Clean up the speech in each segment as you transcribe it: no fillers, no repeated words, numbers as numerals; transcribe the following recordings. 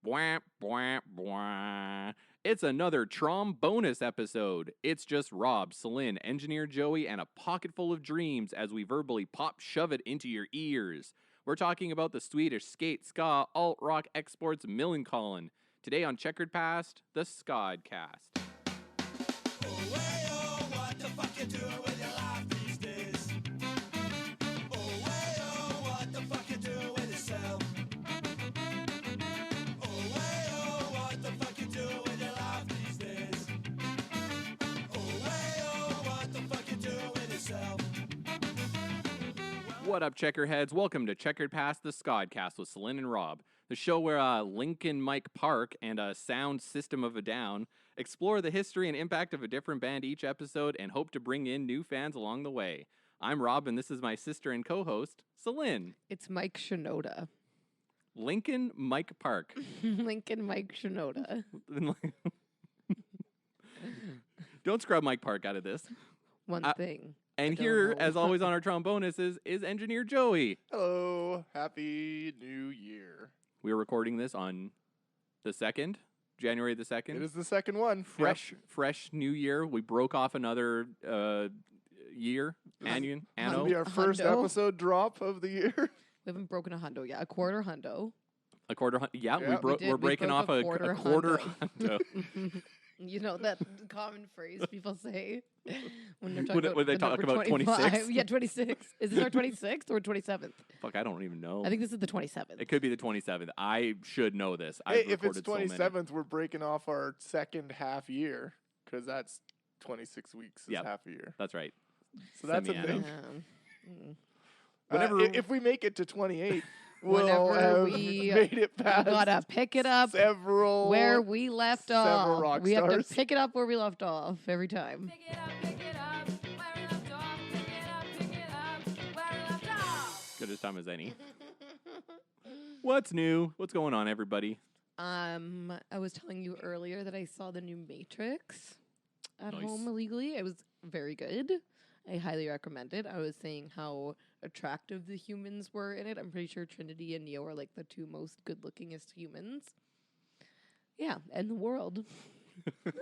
Bwah, bwah, bwah. It's another TromBonus episode. It's just Rob, Celine, Engineer Joey, and a pocket full of dreams as we verbally shove it into your ears. We're talking about the Swedish skate, ska, alt-rock exports Millencolin. Today on Checkered Past, the Ska'd cast. What the fuck you doing with your life these days? What the fuck you doing with yourself? What the fuck you doing with your life these days? What the fuck you doing with yourself? What up, checkerheads? Welcome to Checkered Past, the Ska'd cast with Celine and Rob, the show where Lincoln Mike Park and a sound system of a down explore the history and impact of a different band each episode and hope to bring in new fans along the way. I'm Rob, and this is my sister and co-host, Celine. It's Mike Shinoda. Lincoln Mike Park. Lincoln Mike Shinoda. Don't scrub Mike Park out of this. One thing. And I don't here, know. as always on our TromBonus, is Engineer Joey. Hello, happy new year. We are recording this on the 2nd, January the 2nd. It is the second one. Fresh new year. We broke off another year. It'll Anno. be our first Hundo. episode drop of the year. We haven't broken a hundo yet. A quarter hundo. A quarter. Yeah, Yeah. we're breaking broke off a a quarter quarter hundo. hundo. You know that common phrase people say when they're talking When about they the talk number about 25. 26? Yeah, 26. Is this our 26th or 27th? Fuck, I don't even know. I think this is the 27th. It could be the 27th. I should know this. Hey, I've if it's recorded so many. 27th, we're breaking off our second half year because that's 26 weeks is Yep. half a year. That's right. So that's a Semi-anno. thing. Whenever- If we make it to 28, we'll Whenever have we made it past gotta pick it up several where we left several off. rock We have to stars. pick it up where we left off every time. Pick it up, where we left off. Pick it up, where we left off. Good as time as any. What's new? What's going on, everybody? I was telling you earlier that I saw the new Matrix at Nice. home illegally. It was very good. I highly recommend it. I was saying how attractive the humans were in it. I'm pretty sure Trinity and Neo are like the two most good-lookingest humans. Yeah, in the world. In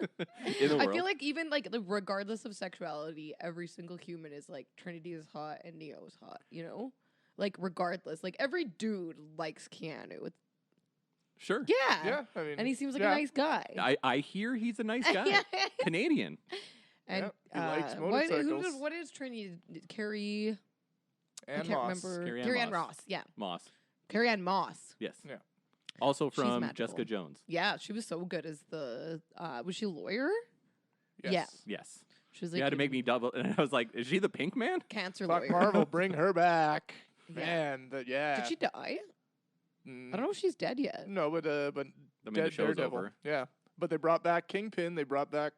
the I world. feel like even like regardless of sexuality, every single human is like Trinity is hot and Neo is hot. You know, like regardless, like every dude likes Keanu. It's, Sure. yeah, Yeah, I mean, and he seems like yeah. a nice guy. I hear he's a nice guy. Canadian. And Yep, he likes what motorcycles. what is Trinity? Carrie? I and can't Moss. remember. Carrie-Anne Carrie-Anne Moss. Ross. Yeah, Moss. Carrie-Anne Moss. Yes. Yeah. Also She's from magical. Jessica Jones. Yeah, she was so good as the. Was she a lawyer? Yes. Yeah. Yes. She was You like had to make me double. And I was like, is she the pink man? cancer Fuck lawyer. Marvel, bring her back. Yeah. Man, yeah. Did she die? Mm, I don't know if she's dead yet. No, but I mean, the Dead show's Daredevil. over. Yeah, but they brought back Kingpin. They brought back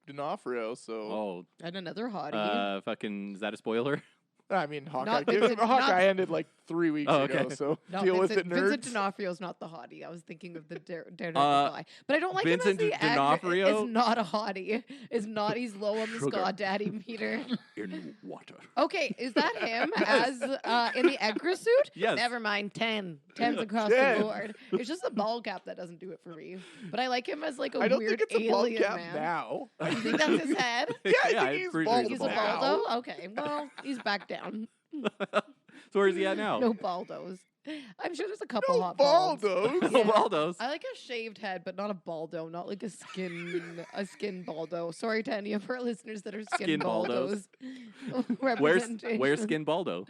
D'Onofrio. So Oh, And another hottie. fucking, is that a spoiler? I mean, Hawkeye. Not Vincent- not- Hawkeye ended like 3 weeks Oh, ago. okay. So No, deal with Vincent, it, nerds. Vincent D'Onofrio's not the hottie. I was thinking of the Daredevil guy, but I don't like Vincent him as the actor. D'Onofrio? Is not a hottie. Is not. He's low on the Sugar. Scott Daddy meter. In water. Okay, is that him as in the Edgar suit? Yes. Never mind. 10. 10's across 10. the board. It's just the ball cap that doesn't do it for me. But I like him as like a I don't weird think it's a bald alien cap man. now. You think that's his head? Yeah, I think I'm he's pretty bald sure He's a now. Baldo? Okay, well, he's back down. So where's he at now? No Baldos. I'm sure there's a couple No hot balds. Baldos. No Baldos. I like a shaved head, but not a baldo, not like a skin baldo. Sorry to any of our listeners that are skin, Skin baldos. baldos. Where's Skin Baldo?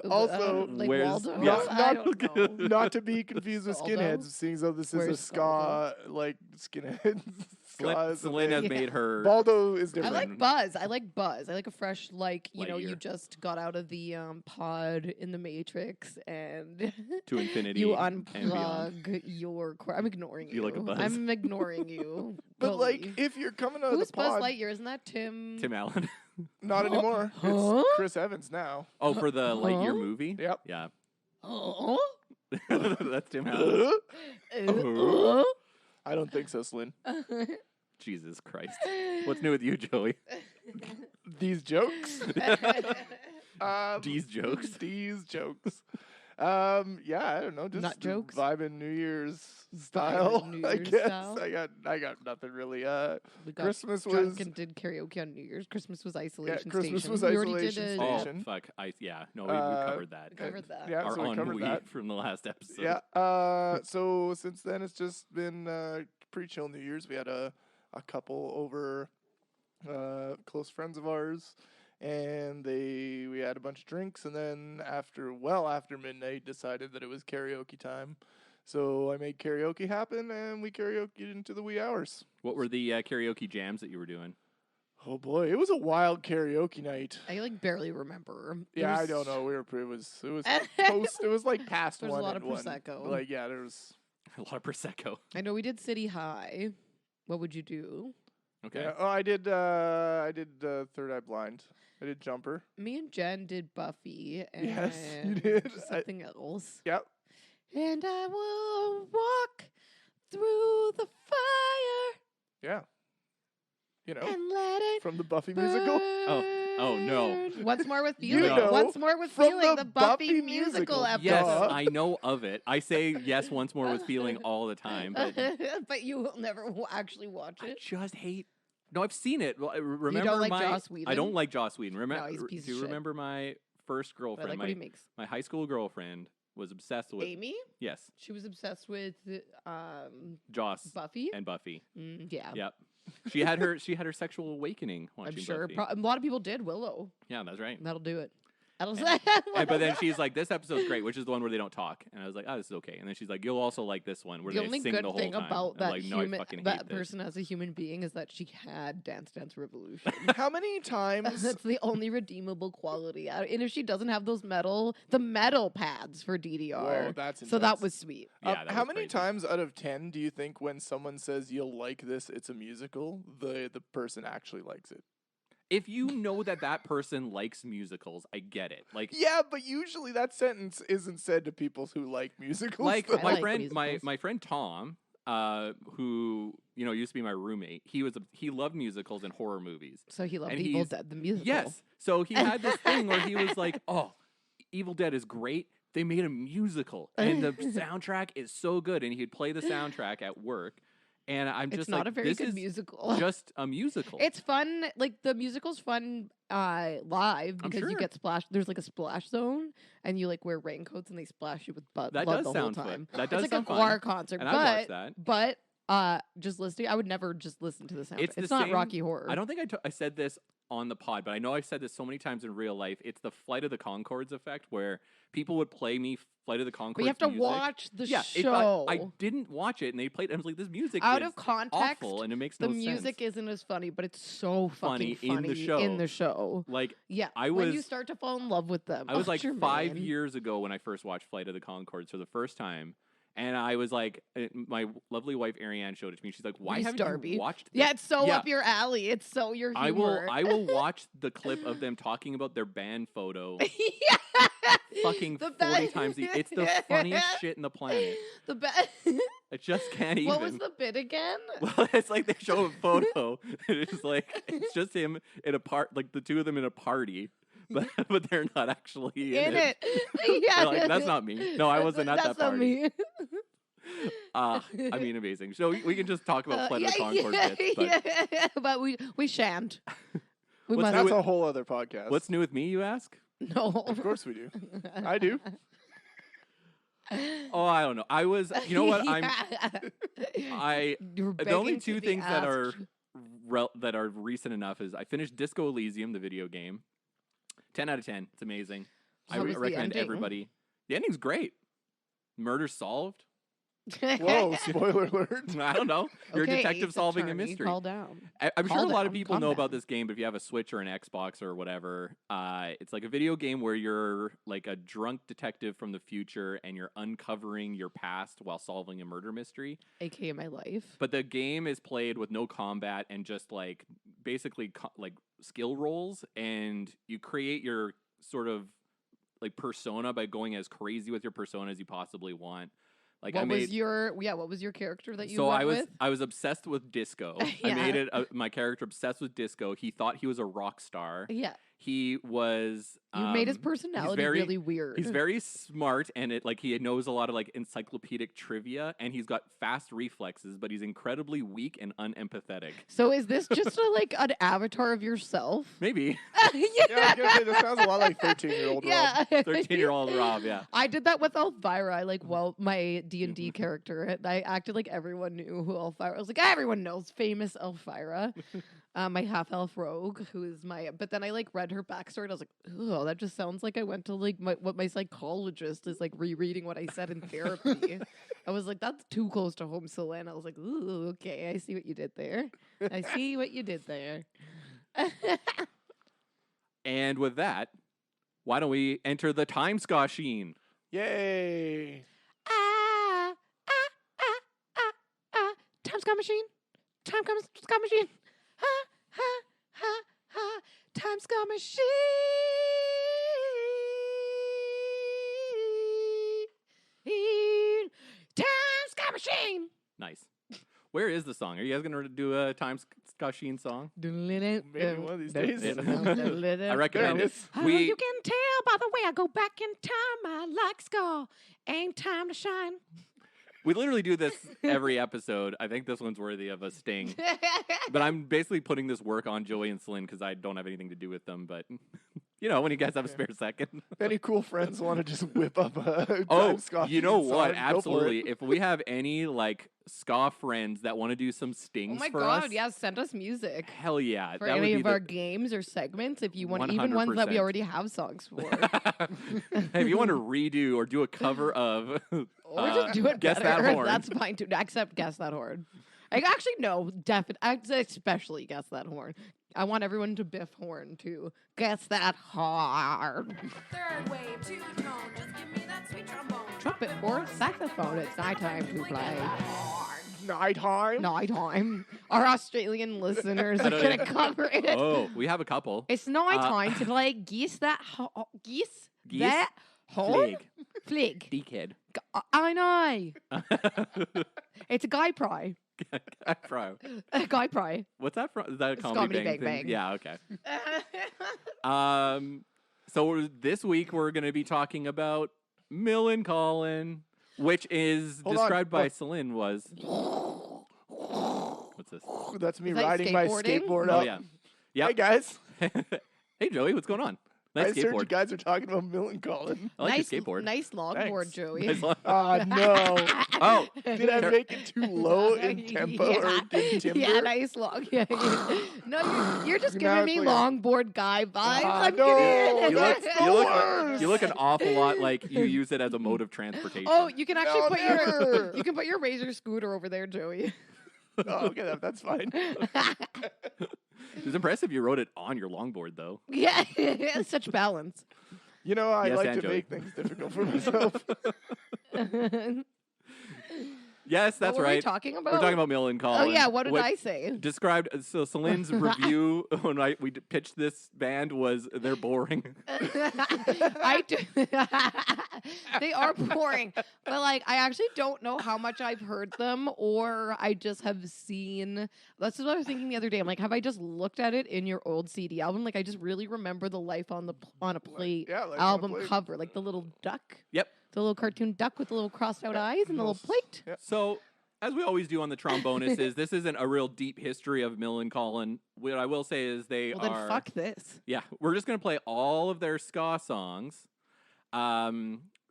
Also, like where's- Waldo? yeah. I don't know. Not to be confused with Baldo? skinheads, seeing as though this is a Where's ska like skinhead. Ska is a Celine has thing. made her. Baldo is I different. like Buzz. I like Buzz. I like a fresh, like, you know, Lightyear. you just got out of the pod in the Matrix and To infinity you and beyond. unplug your core. I'm ignoring you. You like a Buzz. I'm ignoring you. But like, totally. if you're coming out Who's of the pod, Buzz Lightyear? Isn't that Tim? Tim Allen. not anymore. Huh? It's Chris Evans now. Oh, for the Lightyear Huh? movie? Yep. Yeah. Oh. That's Tim Allen. I don't think so, Slyn. Jesus Christ. What's new with you, Joey? These jokes. These jokes? These jokes. Yeah, I don't know, just Nut jokes? vibing New Year's style. New I Year's guess style? I got nothing really. We got Christmas drunk was and did karaoke on New Year's. Christmas was isolation Christmas station. was We already did isolation a- station. Oh, fuck. No, we covered that. covered that. Yeah, Our so we covered ennui that. from the last episode. Yeah. So since then, it's just been pretty chill New Year's. We had a couple over, close friends of ours, and we had a bunch of drinks, and then after midnight, decided that it was karaoke time. So I made karaoke happen, and we karaokeed into the wee hours. What were the karaoke jams that you were doing? Oh boy, it was a wild karaoke night. I like barely remember. Yeah, I don't know. It was post. It was like past There's a one. lot of and one. Prosecco. Like there was. A lot of Prosecco. I know we did City High. What would you do? Okay. Yeah. Oh, I did Third Eye Blind. I did Jumper. Me and Jen did Buffy. And Yes, you did. Something else. Yep. And I will walk through the fire Yeah. You know, and let it from the Buffy musical. Oh, no. burn. Once more with You feeling. know, Once more with from feeling. the The Buffy Buffy musical musical. episode. Yes, Duh. I know of it. I say yes once more with feeling all the time, but but you will never actually watch I it. just hate. No, I've seen it. Well, remember don't like my. Joss Whedon? I don't like Joss Whedon. Remember? he's a piece of do you shit. remember my first But I girlfriend? like what he makes. My high school girlfriend was obsessed with. Amy? Yes, She was obsessed with Joss Buffy. and Buffy. Yeah. Yep. She had her sexual awakening watching I'm sure. Buffy. A lot of people did Willow. Yeah, that's right. That'll do it. That'll But then she's like, "This episode's great," which is the one where they don't talk. And I was like, "Oh, this is okay." And then she's like, "You'll also like this one where the they only sing good the whole thing time." about I'm that like, "No, I human, fucking hate that this." person as a human being is that she had Dance Dance Revolution. How many times? That's the only redeemable quality. And if she doesn't have those the metal pads for DDR, Whoa, that's so that intense. was sweet. Yeah, that how was many crazy. times out of 10 do you think when someone says you'll like this, it's a musical, the person actually likes it? If you know that person likes musicals, I get it. Like, Yeah, but usually that sentence isn't said to people who like musicals. like though. my like friend, musicals. my friend Tom, who used to be my roommate. He loved musicals and horror movies. So he loved And Evil he's- Dead, the musical. Yes. So he had this thing where he was like, "Oh, Evil Dead is great. They made a musical, and the soundtrack is so good." And he'd play the soundtrack at work, and I'm just It's not like, a very "This good is musical. just a musical." It's fun. Like the musical's fun live I'm because you sure. get splashed. There's like a splash zone, and you like wear raincoats, and they splash you with That blood does the sound whole fun. time. That does It's like sound a fun. choir concert, And I'd watch that. but just listening, I would never just listen to the sound. It's It's, the not same- Rocky Horror. I don't think I said this on the pod, but I know I've said this so many times in real life. It's the Flight of the Conchords effect, where people would play me Flight of the Conchords But you have to music. watch the Yeah, show. I didn't watch it, and they played. I was like, "This music Out is of context, awful, and it makes the no music sense." isn't as funny, but it's so Funny fucking in the show. In the show, Like, yeah. I when you was- start to fall in love with them, I was oh, like Jermaine. 5 years ago when I first watched Flight of the Conchords for the first time. And I was like, my lovely wife Ariane showed it to me. She's like, "Why Reese haven't Darby. you watched this?" Yeah, it's so Yeah. up your alley. It's so your humor. I will watch the clip of them talking about their band photo yeah. fucking The 40 best- times. It's the funniest shit in the planet. The best. I just can't even. What was the bit again? Well, it's like they show a photo. And it's like it's just him in a like the two of them in a party, but they're not actually in it. Yeah. They're like, "That's not me. No, I wasn't at That's that not party." me. I mean, amazing. So we can just talk about Flight of the Conchords bits. But yeah, but we shan't. We What's must. new That's with- a whole other podcast. what's new with me, you ask? No. Of course we do. I do. Oh, I don't know. I was, you know what? You're The only begging to two be things that asked. are recent enough is I finished Disco Elysium, the video game. 10 out of 10. It's amazing. How was the recommend ending? everybody. The ending's great. Murder solved. Whoa, spoiler alert. I don't know. You're Okay, a detective Ace solving a Attorney, mystery. Call down. I'm sure Calm a lot of down, people calm know about down. this game, but if you have a Switch or an Xbox or whatever, it's like a video game where you're like a drunk detective from the future and you're uncovering your past while solving a murder mystery. AKA my life. But the game is played with no combat and just like basically like skill rolls, and you create your sort of like persona by going as crazy with your persona as you possibly want. Like What I made was your what was your character that you so went I was with? I was obsessed with disco. I Yeah. made it my character obsessed with disco. He thought he was a rock star. Yeah. He was. You made his he's personality very- really weird. He's very smart, and he knows a lot of like encyclopedic trivia, and he's got fast reflexes, but he's incredibly weak and unempathetic. So is this just an avatar of yourself? Maybe Yeah, I was gonna say this sounds a lot like 13-year-old Rob. Yeah. 13-year-old Rob. Yeah. I did that with Elvira. My D&D character. And I acted like everyone knew who Elvira. I was like, everyone knows famous Elvira. My half elf rogue, who is my. But then I read her backstory. And I was like, oh, that just sounds like I went to what my psychologist is rereading what I said in therapy. I was like, that's too close to home, Celine. I was like, ooh, okay, I see what you did there. I see what you did there. And with that, why don't we enter the time Ska'd? Yay! Time Scott machine. Time Scott machine. Ha ha ha ha. Time Scott machine. Time Scott machine. Nice. Where is the song? Are you guys gonna do a time Ska'd song? Maybe one of these days. I recommend There it. it is. Oh, you can tell by the way I go back in time. I like Ska. Ain't time to shine. We literally do this every episode. I think this one's worthy of a sting. But I'm basically putting this work on Joey and Celine because I don't have anything to do with them. But when you guys have a spare second. If any cool friends want to just whip up a Oh, time Scott you know song, what? go for Absolutely. it. If we have any ska friends that want to do some Oh stings my for god, us, yeah, send us music. hell yeah. For that would any be of our games or segments, if you want, even ones that we 100%. already have songs for. Hey, if you want to redo or do a cover of Or just do it Guess better. That Horn. That's fine too. Except Guess That Horn. I actually no, especially Guess That Horn. I want everyone to biff horn too. Guess that horn. Third wave, two tone, just give me that sweet trombone. Trumpet or saxophone. It's nighttime to play. Nighttime. Nighttime. Our Australian listeners are don't gonna know. cover it. Oh, we have a couple. It's nighttime to play Guess That Guess That Horn. Flig. Dickhead. I know. It's a guy pry. A guy pry. What's that from? Is that a It's comedy, Comedy bang, Bang thing? Bang. Yeah, okay. So this week we're going to be talking about Millencolin, which is Hold on. described by What? Celine was. What's this? That's me Is that riding my skateboarding? skateboard Oh up. yeah. Hey Yep. guys, Hey Joey, what's going on? I Nice just heard you skateboard. guys are talking about Millencolin. I like nice, your skateboard. nice longboard, Thanks. Joey. Nice long- Ah no! Oh, Did I make it too low in tempo or in timbre? Yeah, nice long. Yeah, yeah. No, you're just Now giving me it's like a- longboard guy vibes. I'm no, kidding. you look, That's you the look, worst. you look an awful lot like you use it as a mode of transportation. Oh, you can actually No, put never. you can put your Razor scooter over there, Joey. Oh, okay, that's fine. It was impressive you rode it on your longboard though. Yeah, such balance. You know, I Yes, like and to Joey. make things difficult for myself. Yes, that's what were we right. talking about? We're talking about Millencolin. Oh yeah, what did which I say? Described so Celine's review when we pitched this band was they're boring. I do. They are boring, but I actually don't know how much I've heard them, or I just have seen. That's what I was thinking the other day. I'm like, have I just looked at it in your old CD album? I just really remember the Life on a Plate Yeah, Life on a album Plate. cover, the little duck. Yep. The little cartoon duck with the little crossed out eyes and the little plate. Yeah. So as we always do on the TromBonus is this isn't a real deep history of Millencolin. What I will say is they Well, are then fuck this. Yeah, we're just gonna play all of their ska songs.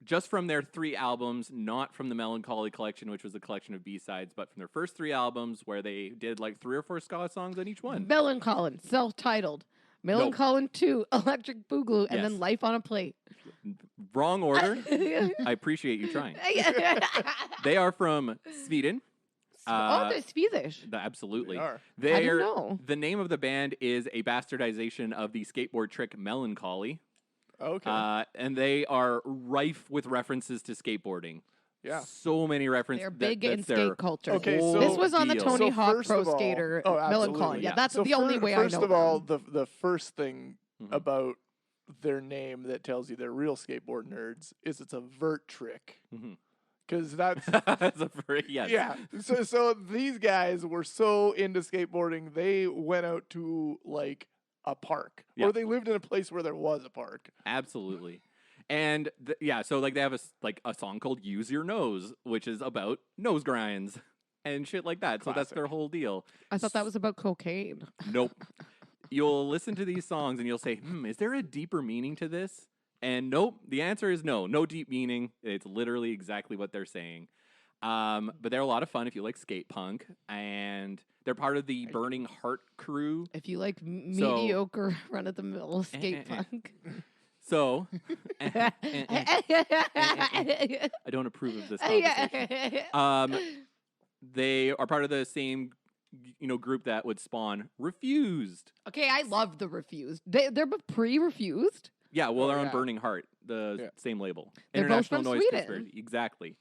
Just from their 3 albums, not from the Melancholy collection, which was a collection of B-sides, but from their first 3 albums where they did 3 or 4 ska songs on each one. Millencolin, self-titled. Millencolin 2, Electric Boogaloo, and Yes. then Life on a Plate. Wrong order. I appreciate you trying. They are from Sweden. Oh, they're Swedish. Absolutely. They are. I didn't know. The name of the band is a bastardization of the skateboard trick Melancholy. Okay. And they are rife with references to skateboarding. Yeah. So many references. They're big in skate culture. Okay, whole so- This was on the deal. Tony So Hawk first Pro of all- Skater oh, Melancholy. absolutely. Yeah, Yeah. that's So the only way I know. First of all, them. the first thing Mhm. about their name that tells you they're real skateboard nerds is it's a vert trick. Mhm. Because that's That's a yes. yeah. So these guys were so into skateboarding, they went out to a park, Yeah. or they lived in a place where there was a park. Absolutely. And so like they have a song called Use Your Nose, which is about nose grinds and shit like that. So that's their Classic. whole deal. I thought that was about cocaine. Nope. You'll listen to these songs and you'll say, is there a deeper meaning to this? And nope, the answer is no. No deep meaning. It's literally exactly what they're saying. But they're a lot of fun if you like skate punk, and they're part of the Burning Heart crew. If you like mediocre run of the mill skate eh. punk. So, I don't approve of this conversation. They are part of the same, group that would spawn Refused. Okay, I love the Refused. They're pre-Refused. Yeah, well, they're on yeah. Burning Heart, the same label. They're both International from Noise Sweden. Conspiracy. Exactly.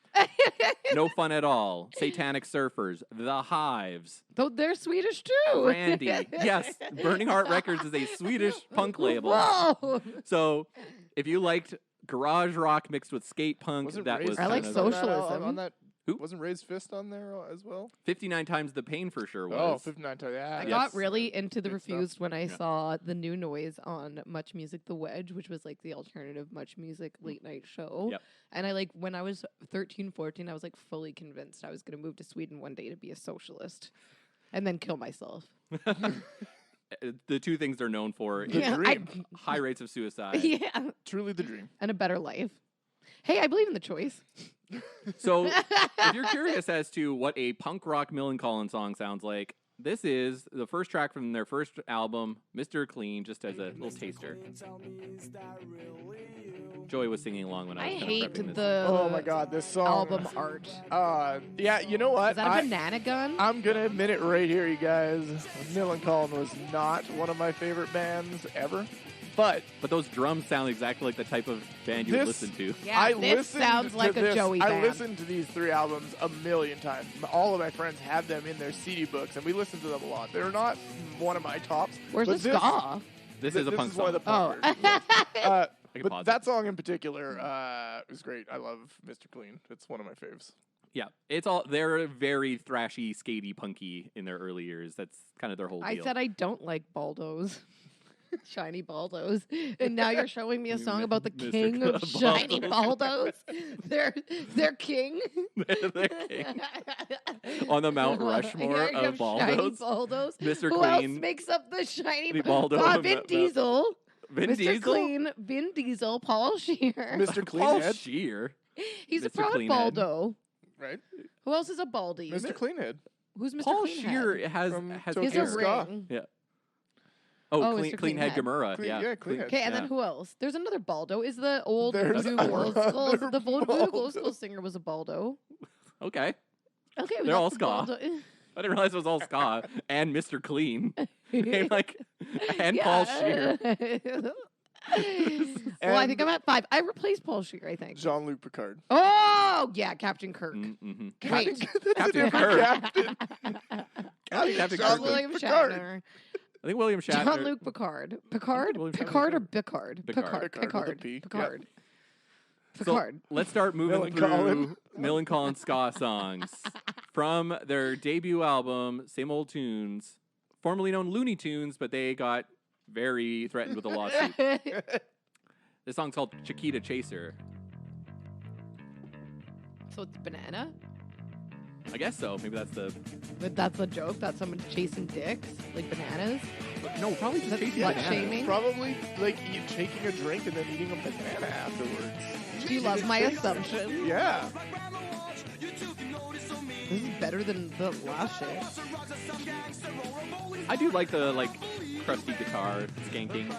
No Fun at All. Satanic Surfers. The Hives. Though they're Swedish too. Randy. Yes, Burning Heart Records is a Swedish punk label. Whoa. So, if you liked garage rock mixed with skate punk, Wasn't that Raised was I like kind Fist of on that socialism. on that. Who? Wasn't Raised Fist on there as well? 59 Times the Pain for sure was. Oh, 59 times. Yeah, I Yes. got really into the Good stuff. Refused when I Yeah. saw the new noise on Much Music The Wedge, which was like the alternative Much Music late night show. Yep. And I when I was 13, 14, I was like fully convinced I was going to move to Sweden one day to be a socialist and then kill myself. The two things they're known for The is dream. high rates of suicide. Yeah. Truly the dream. And a better life. Hey, I believe in the choice. So, if you're curious as to what a punk rock Millencolin song sounds like, this is the first track from their first album, Mr. Clean, just as a little taster. Joey was singing along when I I was hate prepping this. the Oh my God, this song. album art. Yeah, you know what? Is that a banana gun? I'm gonna admit it right here, you guys. Millencolin was not one of my favorite bands ever, but But those drums sound exactly like the type of band you would This- listen to. Yeah, I this listened sounds to like a this. Joey I band. listened to these 3 albums a million times. All of my friends had them in their CD books, and we listened to them a lot. They're not one of my tops. Where's but the ska? This is a punk one song. of the Oh. punkers. I can But pause that it. song in particular is great. I love Mr. Clean. It's one of my faves. Yeah, they're very thrashy, skatey, punky in their early years. That's kind of their whole I deal. said I don't like Baldos. Shiny Baldos. And now you're showing me a song about the Mr. king of shiny Baldos. Baldos. Their king. They're king. On the Mount Rushmore Here of comes Shiny Baldos. Baldos. Mr. Who Clean. else makes up the shiny The Baldo Ah, and Vin Mount- Diesel. Vin Mr. Diesel? Clean, Vin Diesel, Paul Shear. Mr. Paul Cleanhead, Shear. He's a Mr. proud Cleanhead. Baldo. right? Who else is a baldy? Mr. Cleanhead. Who's Mr. Paul Cleanhead? Shear has From He Tokyo has a Ska. ring. yeah. Oh, Clean, Mr. Clean Head Cleanhead. Gamera. Clean- yeah. yeah, Cleanhead. Okay, and then Yeah. who else? There's another Baldo. Is the old There's Voodoo Glow Skulls? another The Voodoo Glow Baldo. Skulls singer was a Baldo. Okay. Okay, we They're got all the ska. Baldo. I didn't realize it was all ska and Mr. Clean. and Paul Shear. Well, I think I'm at 5. I replaced Paul Shear, I think. Jean-Luc Picard. Oh, yeah, Captain Kirk. Mm-hmm. Wait. That's a Captain different Kirk. captain. Captain Jean-Luc Kirk. William Picard. Shatner. I think William Shatner. Jean-Luc Picard. Picard? William Shatner. Picard or Picard? Picard. Picard. Picard with a Picard. P. Picard. So Picard. let's start moving Millencolin. through Millencolin ska songs from their debut album, Same Old Tunes, formerly known Looney Tunes, but they got very threatened with a lawsuit. This song's called Chiquita Chaser. So it's banana? I guess so. Maybe that's the But that's a joke? That's someone chasing dicks? Like bananas? no, probably just That's chasing slut bananas. shaming? Probably like taking a drink and then eating a banana afterwards. Do you love my assumption? Yeah. This is better than the last shit. I do like the crusty guitar skanking.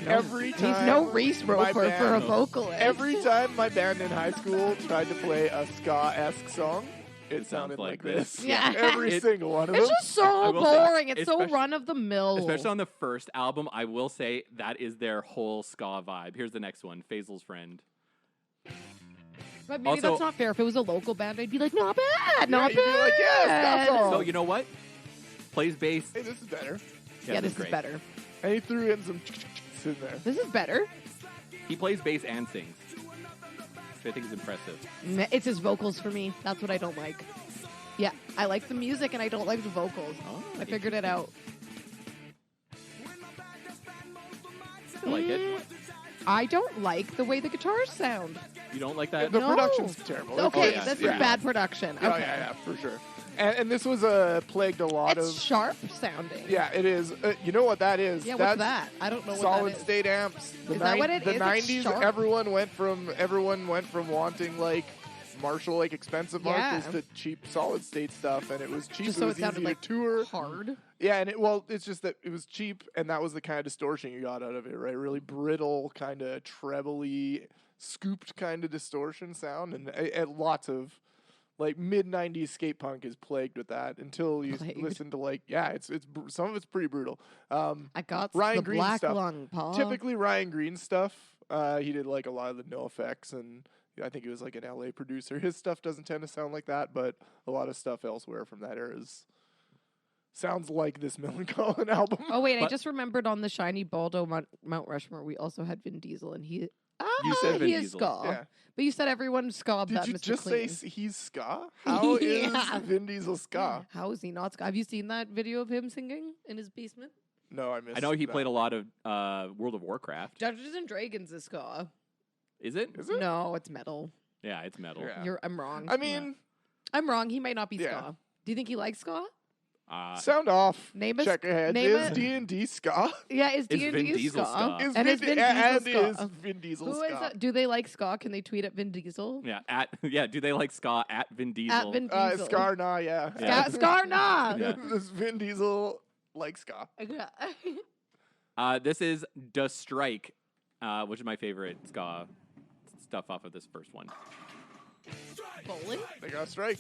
Every time He's no Reese my Roper for a band- vocalist. Every time my band in high school tried to play a ska-esque song, it sounded like this. Yeah. Every It- single one of It's them. just so I will say, boring. It's so especially- run of the mill. Especially on the first album, I will say that is their whole ska vibe. Here's the next one, Faisal's Friend. But maybe Also- that's not fair. If it was a local band, I'd be like, not bad, not you'd be bad. like, yeah, ska song. So you know what? Plays bass. Hey, this is better. Yeah, this is great. better. And he threw in some in there. This is better. He plays bass and sings, which I think is impressive. It's his vocals for me. That's what I don't like. Yeah, I like the music and I don't like the vocals. Oh, I figured it out. I like it. I don't like the way the guitars sound. You don't like that? The No. production's terrible. Okay, yeah, that's yeah. bad production. Okay. Oh, yeah, for sure. And this was plagued a lot It's of... sharp sounding. Yeah, it is. You know what that is? Yeah, That's what's that? I don't know what solid that is. state amps. Is that what it the is? It's 90s, sharp? everyone went from wanting like Marshall like expensive Yeah. Marshals to cheap solid state stuff, and it was cheap. Just it so was it sounded easy like to tour. hard. Yeah, and it's just that it was cheap, and that was the kind of distortion you got out of it, right? Really brittle, kind of trebly, scooped kind of distortion sound, and lots of like mid '90s skate punk is plagued with that until you Plagued. listen to like it's some of it's pretty brutal. I got Ryan the Green black stuff. lung, Paul. Typically Ryan Green stuff. He did like a lot of the No Effects, and I think he was like an LA producer. His stuff doesn't tend to sound like that, but a lot of stuff elsewhere from that era sounds like this Millencolin album. Oh wait, I But- just remembered on the shiny Baldo Mount Rushmore, we also had Vin Diesel, and he. You said Vin he is Diesel. ska. Yeah. But you said everyone ska Did that you Mr. just Clean. say he's ska? How is Yeah. Vin Diesel ska? How is he not ska? Have you seen that video of him singing in his basement? No, I missed. I know he that. played a lot of World of Warcraft. Dungeons and Dragons is ska. Is it? Is it? No, it's metal. Yeah, it's metal. Yeah. I'm wrong. I mean, I'm wrong. He might not be Yeah. ska. Do you think he likes ska? sound off. Name a Check ahead. name Is a- D&D ska? Yeah, is Is D&D Vin Diesel ska? Is And is Vin and Diesel is ska? Vin Diesel Who is ska? that? Do they like ska? Can they tweet at Vin Diesel? Yeah, do they like ska at Vin Diesel? At Vin Diesel. Scar, nah, yeah. Yeah. Scar, nah. Yeah. Does Vin Diesel like ska? This is Da Strike, which is my favorite ska stuff off of this first one. Bowling? They got a strike.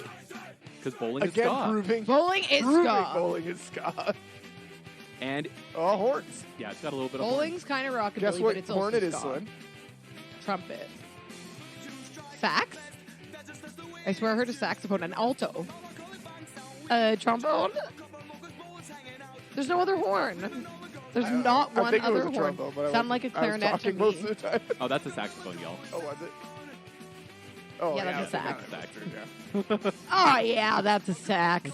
Because bowling is Again, ska. proving Bowling is ska. bowling is ska. And Oh, horns. yeah, it's got a little bit of Bowling's kind of rockabilly, Guess what but it's horn also it is, ska. Slim? Trumpet. Sax? I swear I heard a saxophone and alto. Trombone? There's no other horn. There's not I one think it was other a horn. trombone, but Sound like a I was clarinet to talking me. most of the time. Oh, that's a saxophone, y'all. Oh, was it? Oh, Yeah, that's a sax. Sax. Yeah. Oh yeah, that's a sax.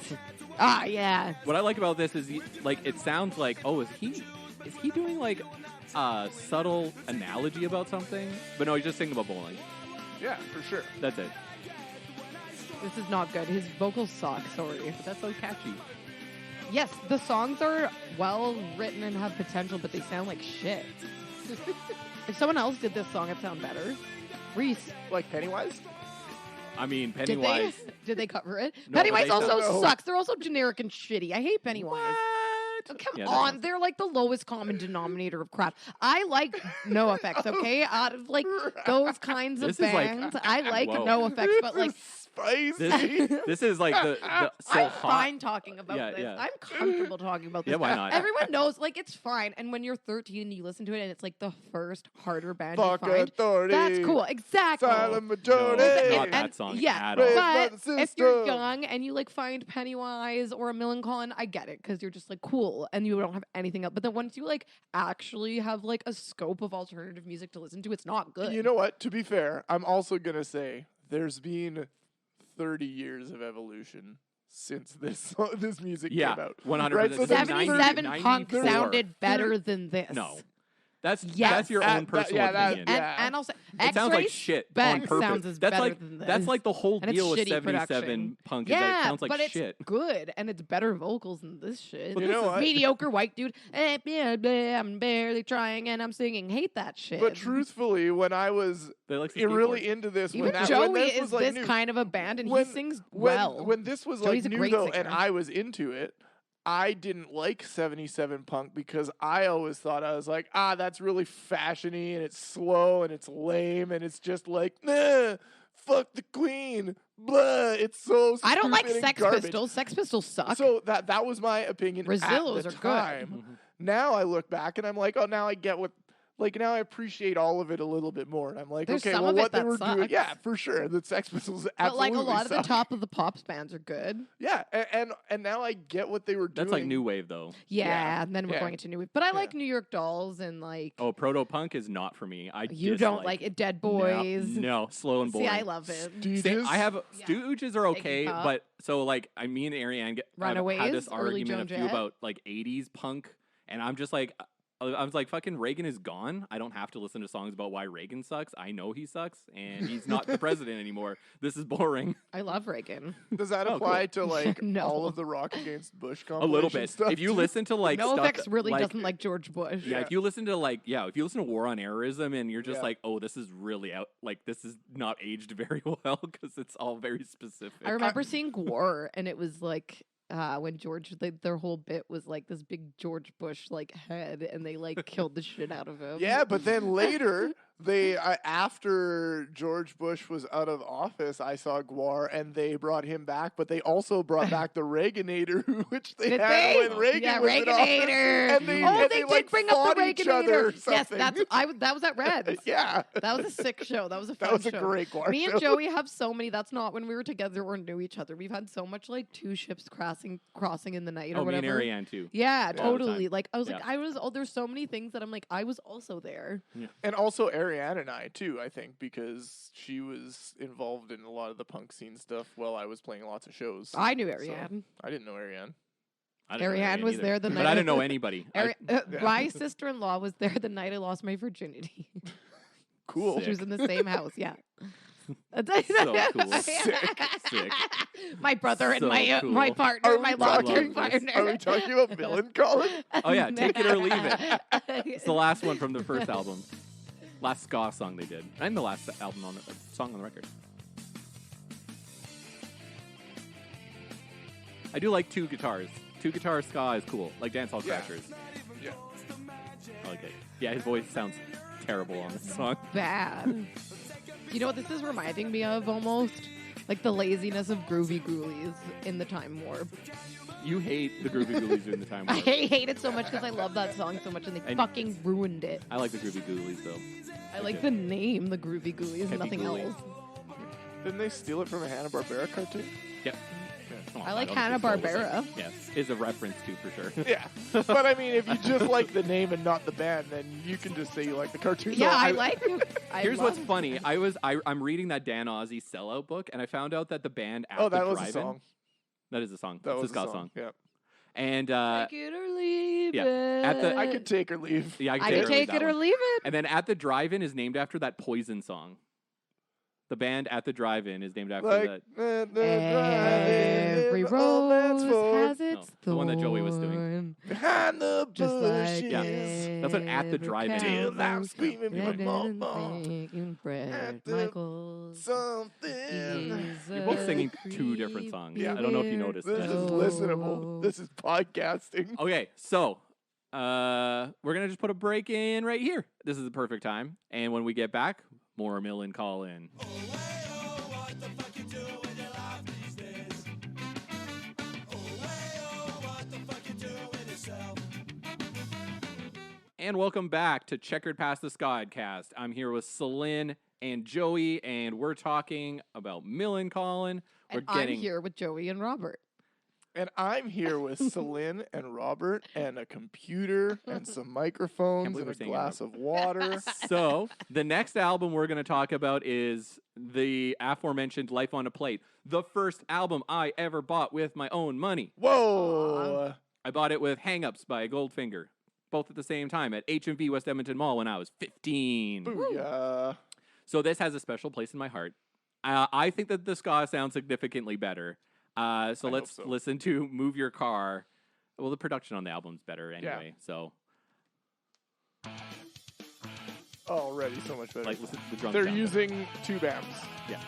Ah yeah. What I like about this is, it sounds like, oh, is he doing like a subtle analogy about something? But no, he's just singing about bowling. Yeah, for sure. That's it. This is not good. His vocals suck. Sorry. But that's so catchy. Yes, the songs are well written and have potential, but they sound like shit. If someone else did this song, it'd sound better. Reese, Like Pennywise? I mean, did Pennywise. they? Did they cover it? No, but Pennywise they also don't know. sucks. They're also generic and shitty. I hate Pennywise. Oh, come Yeah, on, they're like the lowest common denominator of crap. I like No Effects, okay? Out of like those kinds of This is like- bands, I like Whoa. No Effects, but like Spicy. This is like the so I'm hot. fine talking about Yeah, this. yeah. I'm comfortable talking about this. Yeah, why not? Everyone knows, like, it's fine. And when you're 13 and you listen to it and it's like the first harder band Fuck you find, authority. that's cool. Exactly. Silent No, majority. it's not that And- song yeah, at all. Raised but by the if you're system. young and you like find Pennywise or a Millencolin, I get it because you're just like cool and you don't have anything else. But then once you like actually have like a scope of alternative music to listen to, it's not good. You know what? To be fair, I'm also going to say there's been 30 years of evolution since this music Yeah, came out. 100%. Right? So there's 77 punk 94. sounded better than this. No, that's Yes. your own personal opinion. And also, It sounds like X-Ray shit Spec on purpose. sounds is that's better like than this. that's like the whole And it's deal with shitty 77 production. punk. Is that Yeah, it sounds like but shit. it's good and it's better vocals than this shit. You know what? Mediocre white dude. I'm barely trying and I'm singing. Hate that shit. But truthfully, when I was They like to really skateboard. into this, even when Joey this is was like this new, kind of a band and when- he sings when, well. when this was Joey's a like new great though, singer. and I was into it, I didn't like 77 punk because I always thought I was like, that's really fashiony and it's slow and it's lame and it's just like, nah, fuck the Queen, blah. It's so I don't like stupid and Sex garbage. Pistols. Sex Pistols suck. So that was my opinion Brazillos at the are good. time. Now I look back and I'm like, oh, now I get what like now I appreciate all of it a little bit more. And I'm like, There's okay, some well, of it what they that were doing, sucks. yeah, for sure. The Sex Pistols absolutely But like a lot of the suck. top of the pops bands are good. Yeah, and now I get what they were doing. That's like new wave though. Yeah, and then we're yeah. going into new wave. But I Yeah. like New York Dolls and like Oh, proto punk is not for me. I you don't like it, Dead Boys. No, slow and boring. See, I love it. Same, I have Yeah. Stooges are okay, Pop. but so like me and Ariane had Runaways, this early argument Joan a few Jett. about like 80s punk, and I'm just like, I was like, fucking Reagan is gone. I don't have to listen to songs about why Reagan sucks. I know he sucks, and he's not the president anymore. This is boring. I love Reagan. Does that Oh, apply to like No. all of the Rock Against Bush A compilation little bit. stuff? If you too? listen to like No stuff Effects really like, doesn't like George Bush. Yeah, if you listen to if you listen to War on Errorism and you're just Yeah. like, oh, this is really out, like this is not aged very well because it's all very specific. I remember seeing War, and it was like when George, their whole bit was like this big George Bush like head, and they like killed the shit out of him. Yeah, but then later they after George Bush was out of office, I saw Gwar and they brought him back, but they also brought back the Reaganator, which they Did had they? when Reagan Yeah, was in office. Reaganator. And they, Oh, and they they like did bring up the fought each other or Reaganator. Yes, something. that was at Reds. Yeah, That was a sick show. That was a fun that was a show. great Gwar Me show. and Joey have so many. That's not when we were together or knew each other. We've had so much like two ships crossing in the night or oh, me and whatever. Ariane too. Yeah, all the totally. time. Like I was Yeah. there's so many things that I'm like I was also there. And also Ariane and I too, I think, because she was involved in a lot of the punk scene stuff while I was playing lots of shows. I knew So, Ariane. I didn't know Ariane. I didn't know Ariane was either. there the but night I of didn't know the- anybody. Yeah. My sister-in-law was there the night I lost my virginity. Cool. She was in the same house. Yeah. So cool. Sick. My brother and So my cool. my partner, Are my we long-term talking- partner. Are we talking about Millencolin? Oh, yeah, Take It or Leave It. It's the last one from the first album. Last ska song they did. And the last album on the song on the record. I do like two guitars. Two guitar ska is cool. Like Dance Hall Yeah. Crashers. Yeah. I like it. Yeah, his voice sounds terrible on this song. Bad. You know what this is reminding me of almost? Like the laziness of Groovy Ghoulies in the Time Warp. You hate the Groovy Ghoulies during the time I warp. hate it so much because I love that song so much and they And- fucking ruined it. I like the Groovy Ghoulies though. I like the name, the Groovy Ghoulies, Hippie nothing Ghoulie. else. Didn't they steal it from a Hanna-Barbera cartoon? Yep. Come on, I like don't think so. Hanna-Barbera. Yeah, is a reference to for sure. Yeah. But I mean, if you just like the name and not the band, then you can just say you like the cartoon. Yeah, So I like Here's what's love- funny. I'm reading that Dan Ozzie sellout book, and I found out that the band at Oh, the that was a drive-in. song. That is a song. That it's was a ska song. Yeah. And Take it or leave yeah, it. at the- I could take or leave. yeah, I can could take that it or one. leave it. And then at the drive-in is named after that Poison song. The band at the drive-in is named after Like that. Every rose has its the one that Joey was doing. thorn. behind the Just like bushes. Yeah. That's what at the every drive-in is. Till I'm cowboy screaming for red more, and more. thinking Brett At the Michaels. Something. is You're both a singing two different songs. creepy I don't know if you noticed This that. is listenable. This is podcasting. Okay, so we're gonna just put a break in right here. This is the perfect time, and when we get back, more Millencolin. What the fuck you do with your life these days? What the fuck you do with yourself? And welcome back to Checkered Past the Ska'd. I'm here with Celine and Joey, and we're talking about Millencolin. We're And I'm getting here with Joey and Robert. And I'm here with Celine and Robert and a computer and some microphones believe and we're a saying glass of water. So the next album we're going to talk about is the aforementioned Life on a Plate, the first album I ever bought with my own money. Whoa. I bought it with Hang Ups by Goldfinger, both at the same time at HMV West Edmonton Mall when I was 15. Booyah. So this has a special place in my heart. I think that the ska sounds significantly better. So I let's hope so. listen to Move Your Car. Well, the production on the album's better anyway. So Already so much better. like listen to the drums. They're sound using tube amps. better.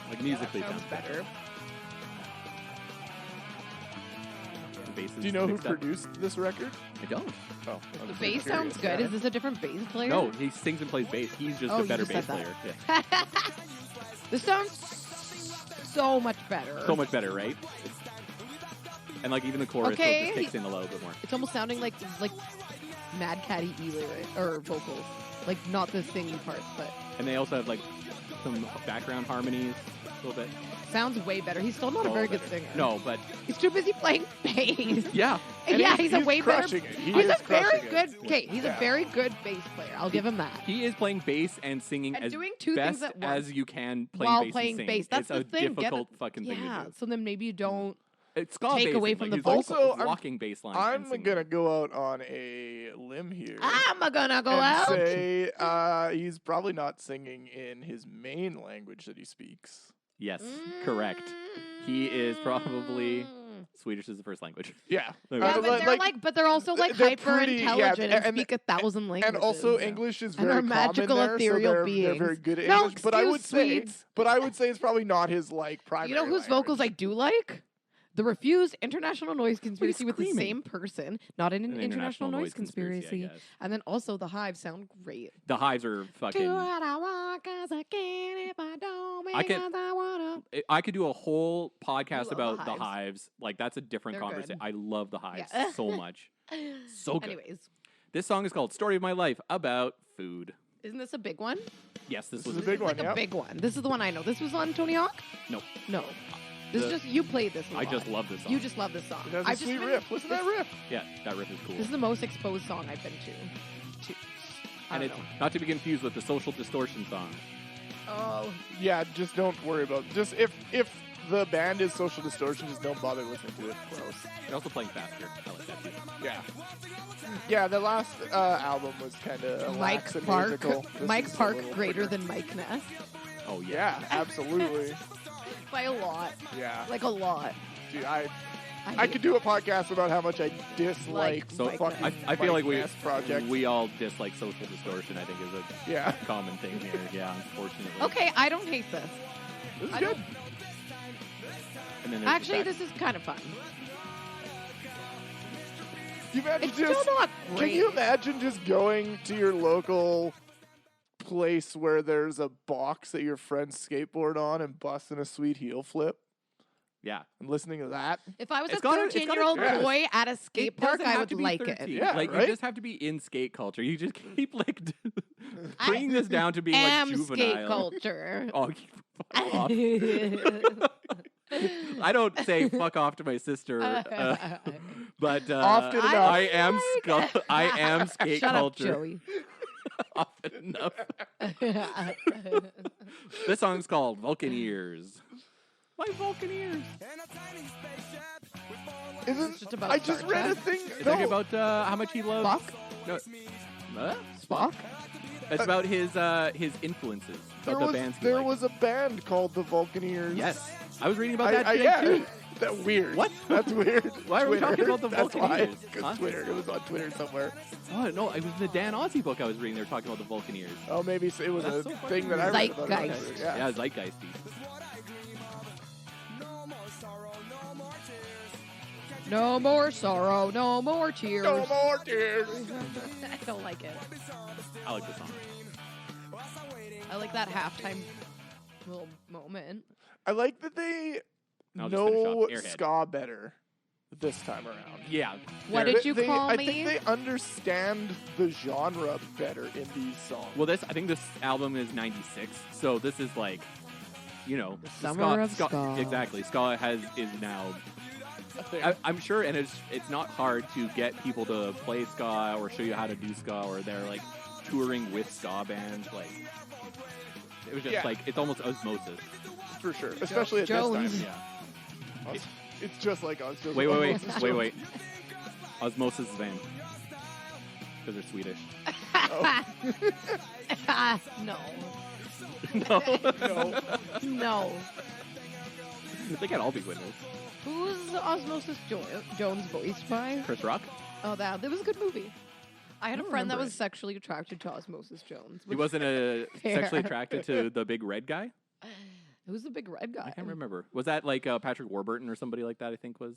Like musically That sounds sounds better. The bass Do is you know who mixed up. produced this record? I don't. Oh, I The was very bass sounds curious. good. Is this a different bass player? No, he sings and plays bass. He's just Oh, a you better just bass said player. that. Yeah. This sounds so much better. So much better, right? And like even the chorus Okay. just kicks in a little bit more. It's almost sounding like Mad Catty E lyric or vocals, like not the singing part, but And they also have like some background harmonies a little bit. sounds way better. He's still not a All very good better. singer. No, but He's too busy playing bass. yeah. And yeah, he's a way better. crushing it. He He's is a very crushing it. good. Okay, he's a very good bass player. I'll give him that. He is playing bass and singing And as doing two best things at once as you can playing while bass playing and sing. bass. That's it's the a thing. difficult fucking thing Yeah, to do. so then maybe you don't. It's ska take bass, away like, from the he's like vocals. Also, walking bass line. I'm and singing. gonna go out on a limb here. I'm gonna go and out. say he's probably not singing in his main language that he speaks. Yes, correct. He is probably Swedish is the first language. Yeah. Yeah, Yeah, but they're but they're also like they're hyper pretty- yeah, intelligent and and- speak 1,000 languages. And also English is And very are magical common there, ethereal so they're beings. very good at No, English. But I would excuse say it's probably not his like primary. You know whose vocals I do like? The Refused International Noise Conspiracy with the screaming? same person, not in an An international noise I conspiracy. guess. And then also the Hive sound great. The Hives are fucking. Do what I want 'cause I can if I don't I can- because I wanna. I could do a whole podcast love the about the Hives. Hives. Like that's a different They're conversation. good. I love the Hives Yeah. so much. So good. Anyways, This song is called "Story of My Life" about food. isn't this a big one? Yes, this This was is a big one. Like a Yeah. big one. This is the one I know. This was on Tony Hawk? No. No. This is The- just you played this. A I lot. just love this song. You just love this song. It has I've a just sweet been- riff. Listen to that riff. Yeah, that riff is cool. This is the most exposed song I've been to. I And don't it's know. not to be confused with the Social Distortion song. Oh, Yeah, just don't worry about. Just if the band is Social Distortion, just don't bother listening to it. gross. They're also playing faster. I like that too. Yeah. Yeah, the last album was kind of Mike and Park. musical. This Mike is a Park little greater quicker. than Mike Ness Oh yeah. Yeah, absolutely. by a lot. Yeah. Like a lot. Dude, I hate could do a podcast about how much I dislike Like So Mike fucking Ness. I feel like Mike Ness project. we all dislike Social Distortion. I think is a Yeah. common thing here. Yeah, unfortunately. Okay, I don't hate this. This is I good. don't- And then there's Actually, the this is kind of fun. You imagine It's just, still not can great. you imagine just going to your local place where there's a box that your friends skateboard on and busting a sweet heel flip yeah. and listening to that? If I was It's a gotta- it's 13-year-old gotta- boy at a skate It park, doesn't I have would to be like 13. it. Yeah, like right? you just have to be in skate culture. You just keep like bringing this down to being like Am juvenile. skate culture. Oh, you fuck off. I don't say fuck off to my sister, but Often enough. I am like- I am skate Shut culture. up, Joey. Often enough. This song's called Vulcaneers. Why Vulcaneers? Isn't just about I just Star read a Trek. thing. It's No, like about how much he loves. Spock? No, huh? Spock? It's about his influences. About the bands he there liked. was a band called the Vulcaneers. Yes, I was reading about that today yeah, too. that weird. What? That's weird. Why are we Twitter. talking about the That's why. Vulcaneers? 'Cause Huh? Twitter. It was on Twitter somewhere. Oh no, it was the Dan Ozzie book I was reading. They were talking about the Vulcaneers. Oh, maybe it was That's a so fucking thing that I read about. it on Zeitgeist. Twitter, Yeah, Yeah. zeitgeisty. No more sorrow, no more tears. No more tears. I don't like it. I like the song. I like that halftime little moment. I like that they I'll just finish know off. Airhead. ska better this time around. Yeah. What They're- did you call I me? think they understand the genre better in these songs. Well, I think this album is '96, so this is like, you know, The summer of ska. Exactly, ska is now. I'm sure, and it's not hard to get people to play ska or show you how to do ska, or they're like touring with ska bands. Like, it was just Yeah. like it's almost osmosis. for sure, especially at Jones. this time. Yeah. It's just like us. Just Wait. almost- Osmosis is band because they're Swedish. No. No, No. they can't all be winners. Who's Osmosis Jones voiced by? Chris Rock. Oh, that was a good movie. I had a don't friend that remember was it. sexually attracted to Osmosis Jones. He which- wasn't Fair. sexually attracted to the big red guy. Who's the big red guy? I can't remember. Was that like Patrick Warburton or somebody like that? I think was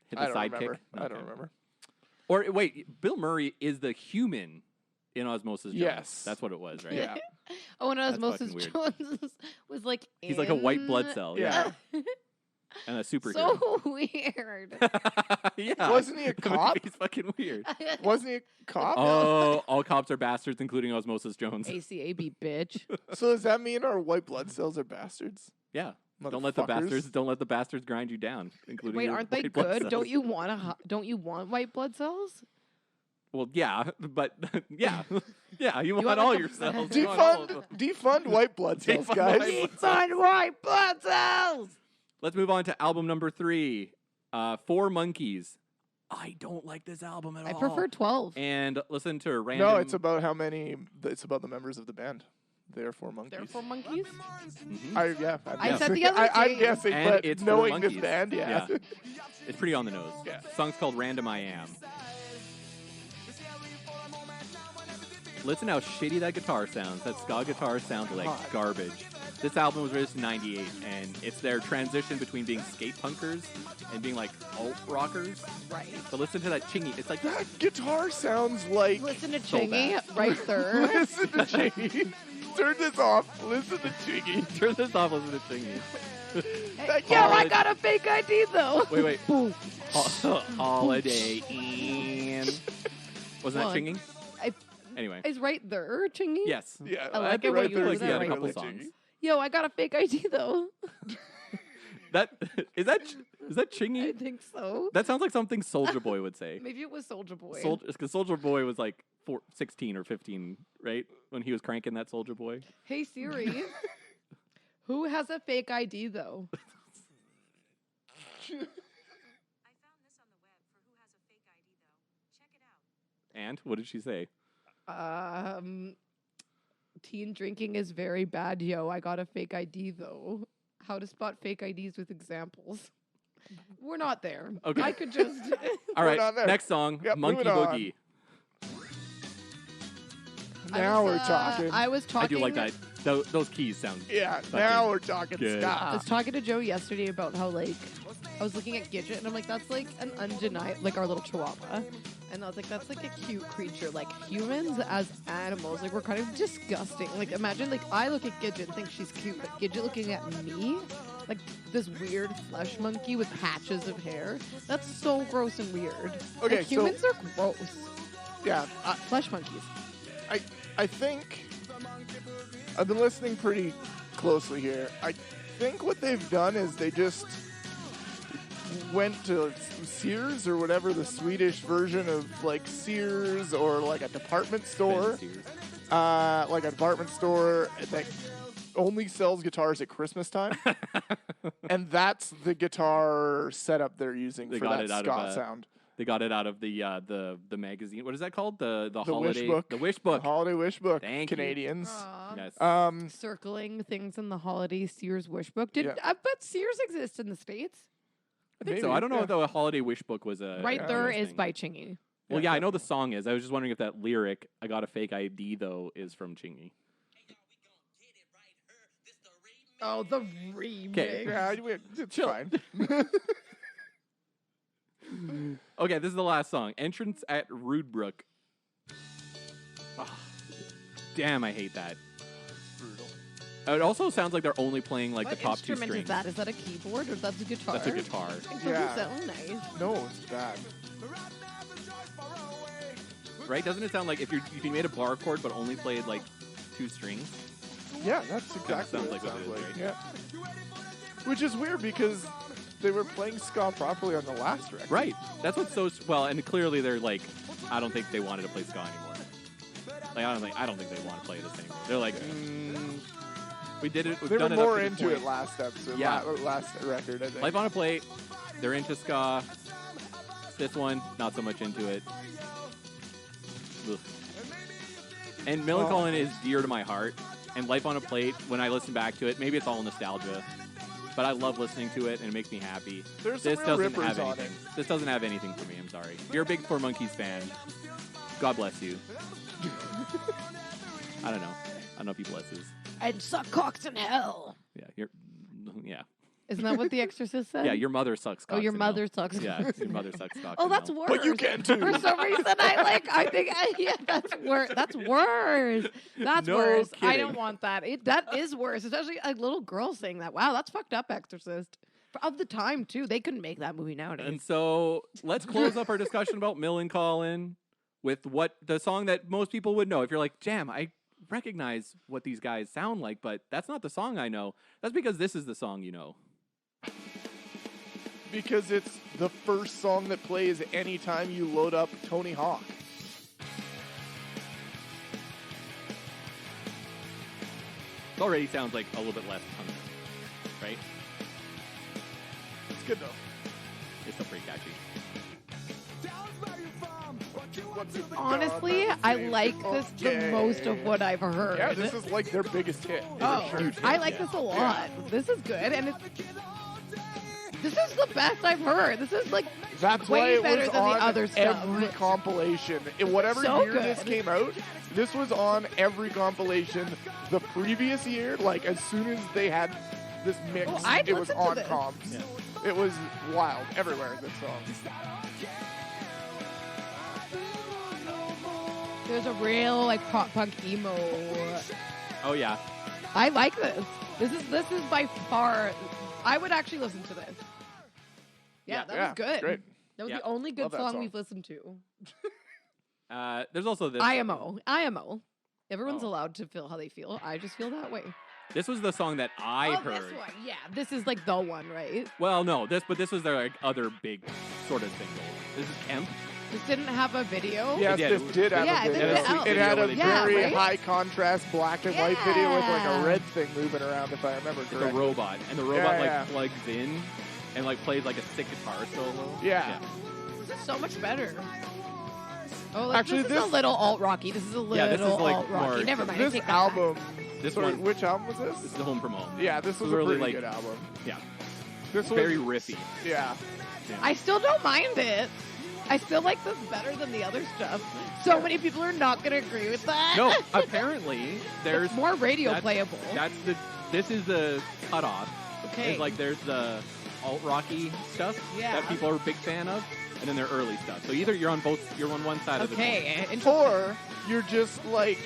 the I don't sidekick. remember. I Okay. don't remember. Or wait, Bill Murray is the human in Osmosis Jones. Yes. That's what it was, right? Yeah. Oh, and That's Osmosis fucking Jones was like He's like a white blood in- cell. Yeah. and a superhero. So weird. Yeah. Wasn't he a The cop? movie's fucking weird. Wasn't he a cop? Oh, all cops are bastards, including Osmosis Jones. ACAB, bitch. So does that mean our white blood cells are bastards? Yeah. Don't let the Motherfuckers. bastards grind you down, including Wait, your aren't they white blood good? cells. Don't you want white blood cells? Well, yeah, but yeah, yeah, you want want all like a- your cells. You want all of them. Defund white blood cells, Defund guys. white blood On white blood cells. Let's move on to album number 3, 4 Monkeys. I don't like this album at I all. prefer 12. And listen to random. No, it's about how many. It's about the members of the band. Therefore, monkeys. Therefore, monkeys. Mhm. I'm I said guessing. the other I'm two. guessing, And but it's for knowing this monkeys. band, yeah. Yeah. It's pretty on the nose. Yeah. Song's called Random I Am. Listen how shitty that guitar sounds. That ska guitar sounds like God. garbage. This album was released in '98, and it's their transition between being skate-punkers and being like alt-rockers. Right. But listen to that chingy. It's like That guitar sounds like. Listen to So Chingy bad. right there. Listen to Chingy. Turn this off. Listen to Chingy. turn this off. Listen to chingy. That Yo, I Holiday- got a fake ID though. Wait. Boom. Holiday Inn. Wasn't that One. chinging? I- Anyway. Is right there, Chingy? Yes. Yeah, I like it when right you there do is that, he had a right? couple really songs. Chingy. Yo, I got a fake ID though. That is that I chingy? think so. That sounds like something Soldier Boy would say. Maybe it was Soldier Boy. Because Soldier Boy was like 16 or 15, right? When he was cranking that Soldier Boy. Hey Siri, who has a fake ID though? I found this on the web for who has a fake ID though. Check it out. And what did she say? Teen drinking is very bad, yo. I got a fake ID though. How to spot fake IDs with examples. We're not there. Okay. I could just. All We're right, not there. next song, Yep, Monkey moving on. Boogie. Now we're talking. I was talking. I do like that. Those keys sound. Yeah, Fucking now we're talking good. I was ska. talking to Joe yesterday about how like I was looking at Gidget and I'm like, that's like an undeniable, like our little chihuahua, and I was like, that's like a cute creature. Like humans as animals, like we're kind of disgusting. Like imagine like I look at Gidget and think she's cute, but Gidget looking at me, like this weird flesh monkey with patches of hair. That's so gross and weird. Okay, like, so- humans are gross. Yeah, Flesh monkeys. I think I've been listening pretty closely here. I think what they've done is they just went to Sears or whatever, the Swedish version of like Sears or like a department store, Sears. like a department store that only sells guitars at Christmas time, and that's the guitar setup they're using They for got that it out ska of, sound. They got it out of the magazine. What is that called? The The holiday wish book. The wish book. Holiday wish book. Thank you. Canadians. Aw. Yes. Circling things in the holiday Sears wish book. Did Yeah. I bet Sears exists in the States? I think so. maybe, I don't know yeah. if the holiday wish book was a Right a there real is thing. by Chingy. Well, Yeah, yeah, I know the song is. I was just wondering if that lyric, "I got a fake ID though," is from Chingy. Oh, the remix. Yeah, it's fine. Okay, this is the last song. Entrance at Rudebrook. Ah, damn, I hate that. Brutal. It also sounds like they're only playing like What the top two instrument strings. is that? Is that a keyboard or that's a guitar? That's a guitar. It doesn't Yeah. sound nice. No, it's bad. Right? Doesn't it sound like if you made a bar chord but only played like two strings? Yeah, that's exactly sounds what like it what sounds it is, like. right? Yeah. Which is weird because they were playing ska properly on the last record. Right. That's what's so well, and clearly they're like, I don't think they wanted to play ska anymore. Like I don't think they want to play this anymore. They're like, we did it. We've They were done it up more to this into it point. last episode. Yeah. Last record, I think. Life on a Plate, they're into ska. This one, not so much into it. Ugh. And Millencolin is dear to my heart. And Life on a Plate, when I listen back to it, maybe it's all nostalgia, but I love listening to it and it makes me happy. There's some This real doesn't rippers have on anything. it. This doesn't have anything for me. I'm sorry. If you're a big Four Monkeys fan, God bless you. I don't know. I don't know if he blesses. And suck cocks in hell. Yeah. Isn't that what The Exorcist said? Yeah, your mother sucks cock. Oh, your mother sucks. Yeah, your mother sucks cock. Oh, in that's hell. worse. But you can too. For some reason, I think, yeah, that's worse. That's worse. That's No worse. I kidding. don't want that. That is worse, especially a little girl saying that. Wow, that's fucked up, Exorcist. of the time too. They couldn't make that movie nowadays. And so let's close up our discussion about Millencolin with what the song that most people would know. If you're like, Jam, I recognize what these guys sound like, but that's not the song I know. That's because this is the song you know. Because it's the first song that plays anytime you load up Tony Hawk. It already sounds like a little bit less punk, right? It's good though. It's still pretty catchy. Honestly, I like this the most of what I've heard. Yeah, this is like their biggest hit. Oh, huge hit, I like yeah. this a lot. This is good, and this is the best I've heard. This is like That's way why it better was than the on other stuff. every compilation. In whatever So year this good. came out, this was on every compilation the previous year. Like, as soon as they had this mix, Oh, I'd it was listen to on this. comps. Yeah. It was wild everywhere, this song. There's a real like pop punk emo. Oh, yeah. I like this. This is by far. I would actually listen to this. Yeah, that was good. Great. That was Yeah. the only good Love that song song. we've listened to. There's also this. IMO. Everyone's Oh. allowed to feel how they feel. I just feel that way. This was the song that I oh, heard. this one. Yeah, this is like the one, right? Well, no, this was their like other big sort of single. This is Kemp. This didn't have a video. Yes, did. this did have Yeah, a it video. did have a It had video a where they very did it. high contrast black and white video with like a Yeah. red thing moving around, if I remember The correctly. robot, and the robot Yeah, like plugs in and like plays like a sick guitar solo. Yeah. This is so much better. Oh, like, Actually, this is a this- little alt rocky. This is a little Yeah, this is, like, alt rocky. more- Never mind. I This take that back. album, This sorry, one- which album was this? This is Home from Home. Yeah, this was a really, pretty like- good album. Yeah. This was Very riffy. Yeah. I still don't mind it. I still like this better than the other stuff. So many people are not going to agree with that. No, apparently there's it's more radio that's- playable. this is the cutoff. Okay. It's like there's the alt rocky stuff Yeah. that people are a big fan of, and then their early stuff. So either you're on one side of the coin. Okay. Or you're just like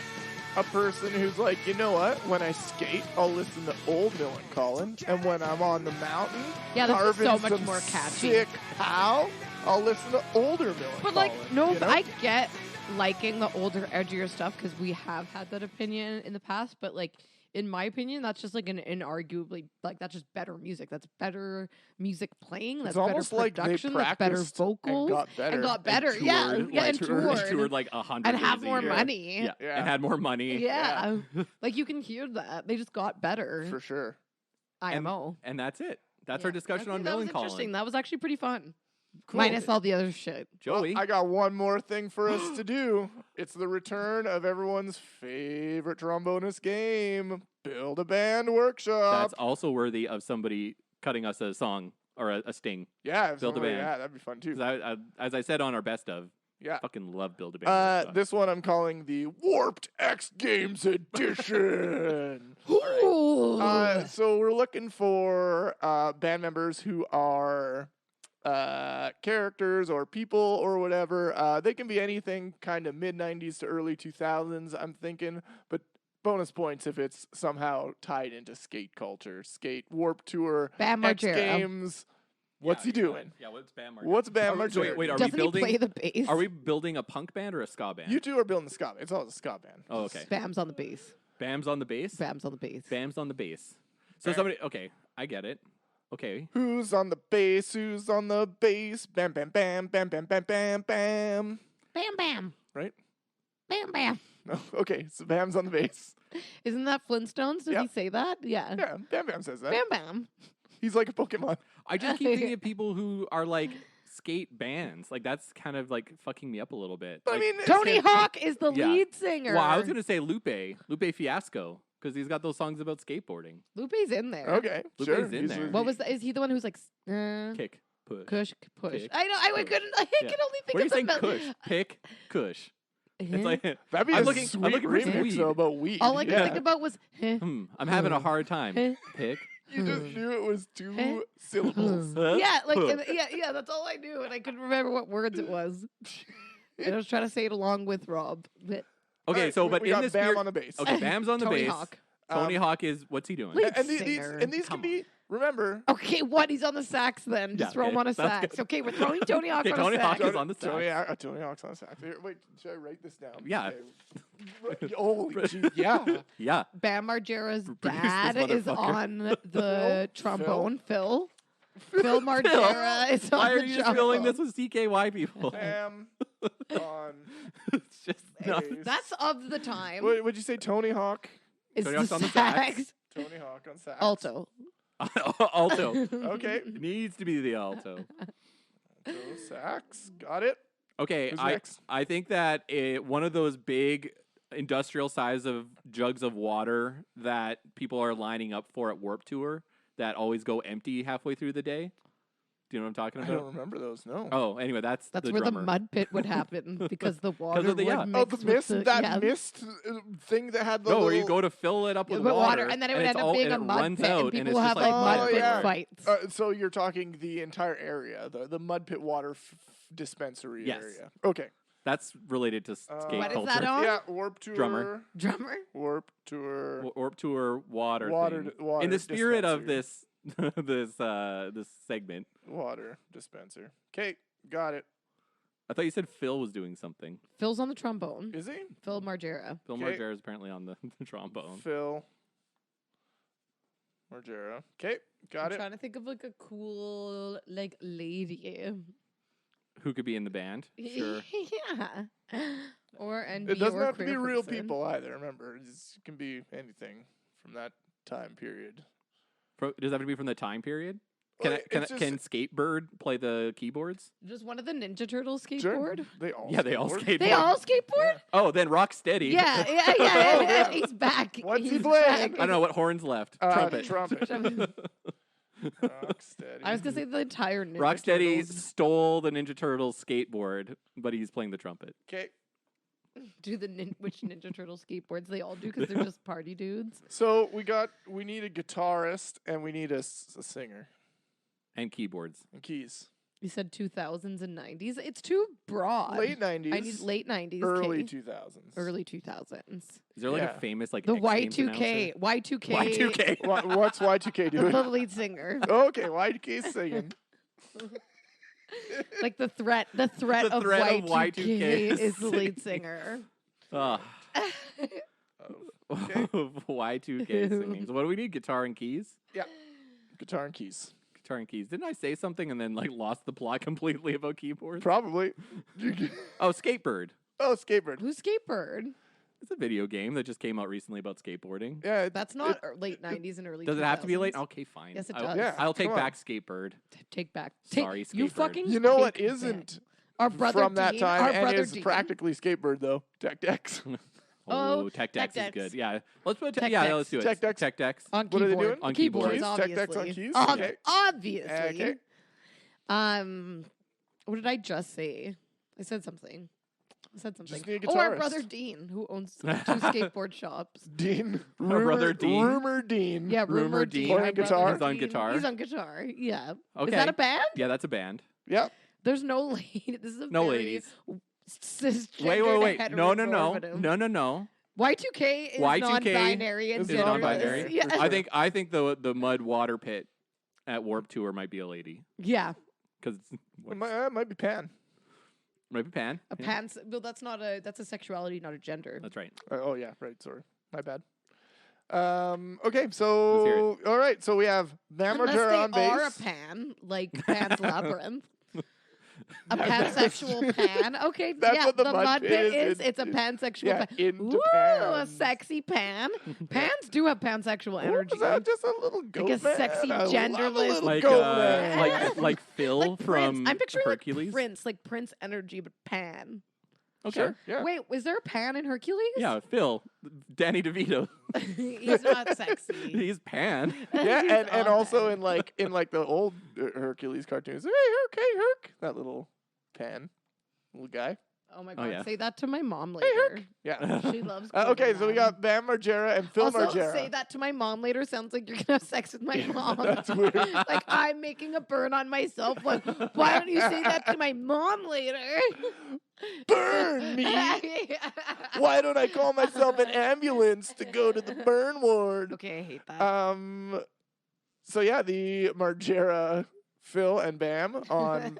a person who's like, you know what? When I skate, I'll listen to old Millencolin, and when I'm on the mountain, Yeah, this is carving so much some more catchy. sick pow, I'll listen to older Millencolin. But like, no, you know? I get liking the older, edgier stuff because we have had that opinion in the past. But like, in my opinion, that's just like an inarguably like that's just better music. That's better music playing. That's It's almost better like they production. That's better practiced vocals and got better. And yeah, toured, yeah, like, and toured, toured like 100 and have days a more year. money. Yeah, Yeah. and had more money. Yeah. Like you can hear that they just got better. For sure. IMO. And that's it. That's our discussion on that was interesting. Millencolin. That was actually pretty fun. Cool. Minus all the other shit. Joey. Well, I got one more thing for us to do. It's the return of everyone's favorite TromBonus game, Build a Band Workshop. That's also worthy of somebody cutting us a song or a sting. yeah, if Build a somebody- Band. Yeah, that'd be fun too. 'Cause as I said on our best of, Yeah. fucking love Build a Band. This one I'm calling the Warped X Games Edition. Ooh. So we're looking for band members who are characters or people or whatever. They can be anything kind of mid-90s to early 2000s, I'm thinking, but bonus points if it's somehow tied into skate culture. Skate, Warp Tour, Bam X Margera. Games. What's he doing? Yeah, what's Bam Margera? What's Bam Are we- Margera? wait, are Doesn't we building? he play the bass? Are we building a punk band or a ska band? You two are building the ska. It's all the ska band. Oh, okay. Bam's on the bass. Bam's on the bass. Bam's on the bass. Bam's on the bass. So Bam. somebody. Okay, I get it. Okay. Who's on the bass? Who's on the bass? Bam, bam, bam, bam, bam, bam, bam, bam. Bam Bam. Right? Bam Bam. No. Okay, so Bam's on the bass. Isn't that Flintstones? Did Yep. he say that? Yeah. Yeah, Bam Bam says that. Bam Bam. He's like a Pokemon. I just keep thinking of people who are like skate bands. Like that's kind of like fucking me up a little bit. I Like, mean, Tony Hawk is the Yeah. lead singer. well, I was gonna say Lupe Fiasco because he's got those songs about skateboarding. Lupe's in there. Okay, Lupe's sure. in there. What was that? Is he the one who's like Kick, push. push? Kick, I know. I push. couldn't. I Yeah. can only think What are you of the saying? mel- Kush, pick, Kush. It's like That'd be I'm a looking- I'm sweet looking for some remix weed. though, about weed. All I could yeah. think about was I'm having a hard time. Huh? Pick. You just knew it was Huh? 2 syllables. yeah, like Huh. yeah. That's all I knew, and I couldn't remember what words it was. And I was trying to say it along with Rob. But Okay, Alright, so we- but we in got this Bam spirit- on the bass. Okay, Bam's on the Tony bass. Hawk. Tony Hawk is what's he doing? Lead and singer. these Come can be remember, Okay, what? He's on the sax then. Just Yeah, throw him okay, on a sounds sax. good. Okay, we're throwing Tony Hawk Okay, on Tony a Hawk sax. is on the sax. Tony Hawk's on the sax. Here, wait, should I write this down? Yeah. Okay. Holy gee, yeah. Yeah. Bam Margera's Produce this dad is motherfucker. on the trombone. Phil. Phil Phil Margera is on Why the are you just filling trombone. this with CKY people? Bam on. It's just not. bass. That's of the time. What would you say? Tony Hawk. It's Tony the Hawk's on the sax. sax. Tony Hawk on sax. Alto. Alto. Okay. Needs to be the alto. Alto sax. Got it. Okay, Who's I next? I think that one of those big industrial size of jugs of water that people are lining up for at Warp Tour that always go empty halfway through the day. Do you know what I'm talking I about? don't remember those. No. Oh, anyway, that's That's the where drummer. the mud pit would happen because the water of the- would yeah. mix Oh, the with mist. the, That yeah, mist thing that had the No, where little. you go to fill it up with with water, and then it would it's end up all- being and a it mud runs pit, out, and and people it's will just have like like Oh, mud pit yeah. fights. So you're talking the entire area, the mud pit water dispensary Yes. area. Okay. That's related to skate What is culture. that on? Yeah, Warp Tour. Drummer. Drummer. Warp Tour. Warp Tour water. Water. thing. Water In the spirit of dispenser. this this segment, Water dispenser. Okay, got it. I thought you said Phil was doing something. Phil's on the trombone. Is he? Phil Margera. Phil Okay. Margera is apparently on the trombone. Phil Margera. Okay, got I'm it. trying to think of like a cool like lady. Who could be in the band? Sure. yeah. Or and It doesn't or have to be queer real person. people either. Remember, it can be anything from that time period. Does that have to be from the time period? Well, Can it's just- can Skatebird play the keyboards? Just one of the Ninja Turtles Sure, skateboard. They all. Yeah, they all skateboard. skateboard. They all skateboard? Oh, then Rocksteady. Yeah, yeah, Oh, yeah. He's back. What's he He's playing? back. I don't know what horns left. Trumpet. Trumpet. Rocksteady. I was gonna say the entire Ninja Rocksteady Turtles. stole the Ninja Turtles skateboard, but he's playing the trumpet. Okay, Do which Ninja Turtle skateboards they all do because they're just party dudes. so we need a guitarist and we need a singer And keyboards. and keys. You said 2000s and 90s. It's too broad. Late 90s. I need late 90s. Early okay. 2000s. Early 2000s. Is there like Yeah. a famous like The X Games Y2K. Y2K. announcer? Y2K. What's Y2K The doing? lead singer. Okay, Y2K singing. Like the threat of threat of Y2K, Y2K is the lead singer. Ah. Okay. Y2K singing. So what do we need? Guitar and keys? Guitar and keys. Guitar and keys. Didn't I say something and then like lost the plot completely about keyboards? Probably. Oh, Skatebird. Oh, skateboard. Who's Skatebird? It's a video game that just came out recently about skateboarding. Yeah, That's not late 90s and early Does it have to be late? 2000s. Okay, fine. Yes, it I'll, does. Yeah, I'll take come on. back Skatebird. Take back. Sorry, You Skatebird. fucking You know what take isn't back. Our brother from that Dean, time our and brother is Dean. practically skateboard though. Tech Decks. Oh, Tech Tech Decks is Decks. good. Yeah, let's put Tech yeah, Decks. let's do it. Tech Decks. Tech Decks. On What are they keyboard. doing? On Keyboards, keyboards. obviously. Tech Decks on keys? Ob- Okay. Obviously. Okay. What did I just say? I said something. Just need a Oh, our guitarist. brother Dean, who owns 2 skateboard shops. Dean. Our brother Dean. Rumor Dean. Yeah, Rumor Rumor Dean. Dean. Playing our brother guitar? He's on Dean. guitar? He's on guitar. Yeah. Okay. Is that a band? Yeah, that's a band. Yeah. There's no lady. This is a No very ladies. cisgendered, Wait. No. heteronormative. No. Y2K is Y2K non-binary and is It's genderless. non-binary. Yeah. For sure. I think the mud water pit at Warp Tour might be a lady Yeah. because It might be Pan. might be Pan. A Yeah, pants. Well, that's a sexuality, not a gender. That's right. Oh yeah, right. Sorry, my bad. Okay, Let's hear so all right, so we have Bam Unless Margera they on are a bass. pan, like Pan's Labyrinth. A pansexual pan. Okay, That's yeah, what the the mud mud pit pit is. is. It's a pansexual Yeah, pan. into Ooh, a pan. sexy pan. Pans do have pansexual What energy. was that? Just a little goat a man. sexy, I love a genderless- little Like goat man. like Phil Like Prince. from I'm picturing Hercules. like Prince, like Prince energy, but pan. Okay. Sure, yeah. Wait, was there a pan in Hercules? Yeah, Phil, Danny DeVito. He's not sexy. He's Pan. Yeah, He's and all also pan. in like the old Hercules cartoons. Hey, Herc, hey, Herc. That little Pan, little guy. Oh my god, yeah. say that to my mom Hey, Herc. later. Yeah. She loves. Okay, so we Conan. got Bam Margera and Phil Also, Margera. say that to my mom later. Sounds like you're gonna have sex with my mom. That's weird. Like I'm making a burn on myself. Like, why don't you say that to my mom later? Burn me. Why don't I call myself an ambulance to go to the burn ward? Okay, I hate that. So yeah, the Margera Phil and Bam on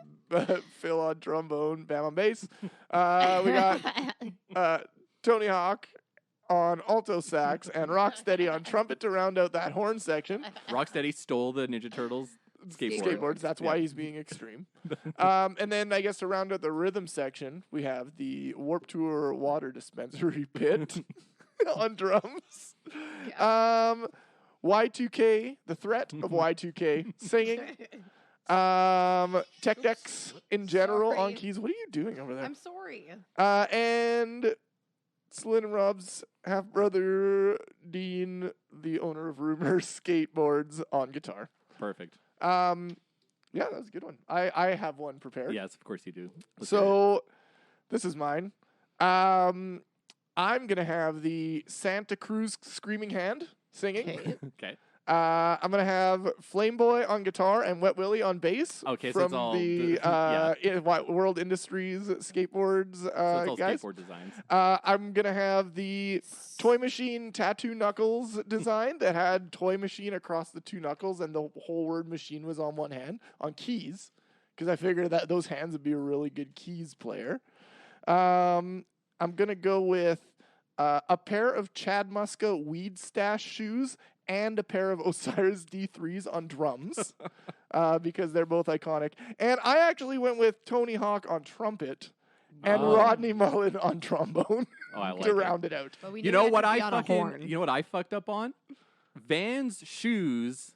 Phil on trombone, Bam on bass. We got Tony Hawk on alto sax and Rocksteady on trumpet to round out that horn section. Rocksteady stole the Ninja Turtles Skateboards. That's why he's being extreme. And then I guess to round out the rhythm section, we have the Warped Tour water dispensary pit on drums. Y2K, the threat of Y2K singing. Tech Decks in general on Sorry. keys. What are you doing over there? I'm sorry. And Celine and Rob's half brother Dean, the owner of Rumor Skateboards, on guitar. Perfect. Yeah, that was a good one. I have one prepared. Yes, of course you do. Let's hear it. So this is mine. I'm gonna have the Santa Cruz Screaming Hand singing. Okay. Okay. I'm gonna have Flame Boy on guitar and Wet Willie on bass. Okay, so from it's all the World Industries skateboards So it's all guys. skateboard designs. I'm gonna have the Toy Machine Tattoo Knuckles design that had Toy Machine across the two knuckles, and the whole word machine was on one hand on keys, because I figured that those hands would be a really good keys player. I'm gonna go with a pair of Chad Muska Weed Stash shoes and a pair of Osiris D3s on drums, because they're both iconic. And I actually went with Tony Hawk on trumpet and Oh. Rodney Mullen on trombone Oh, I like to it. round it out. But we You knew know it what had to I be on a fucking horn. you know what I fucked up on? Vans shoes.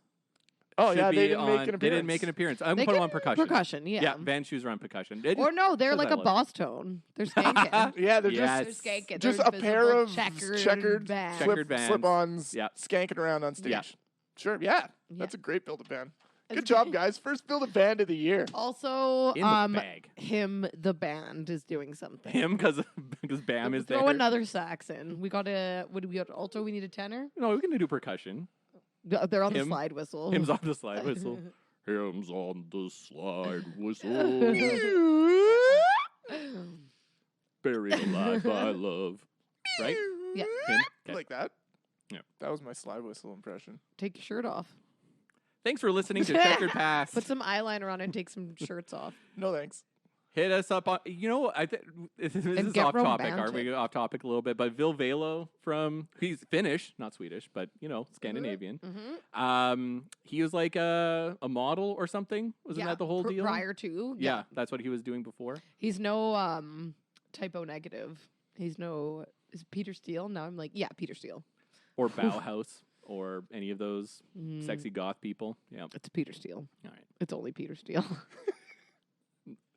Oh should yeah, be they didn't on, make an appearance. They didn't make an appearance. I'm They gonna put them on can percussion. Percussion, yeah. Vans shoes are on percussion. Or no, they're Because like I a love- boss tone. They're skanking. Yeah, they're Yes. They're skanking. just They're a pair of invisible checkered bands. Checkered bands. slip-ons Yeah. skanking around on stage. Yeah. Sure, yeah. That's a great build-a-band. Good job, guys. First build-a-band of the year. Also, in the bag. him, the band, is doing something. Him because Bam is there. Throw another sax in. We got a. What do we got? Alto. We need a tenor. No, we're gonna do percussion. They're on the Him- slide whistle. Him's on the slide whistle. Him's on the slide whistle. Buried alive by love. Right? Yeah. Him? Okay. Like that. Yeah. That was my slide whistle impression. Take your shirt off. Thanks for listening to Checkered Past. Put some eyeliner on and take some shirts off. No thanks. Hit us up on. You know, this is get off topic. Aren't we romantic. off topic a little bit? But Vil Velo he's Finnish, not Swedish, but Scandinavian. Mm-hmm. He was like a model or something. Wasn't that the whole deal? Prior to. Yeah, that's what he was doing before. He's no typo negative. He's no. Is it Peter Steele? Now I'm like, yeah, Peter Steele. Or Bauhaus, or any of those Mm. sexy goth people. Yeah. All It's Peter Steele. right. It's only Peter Steele.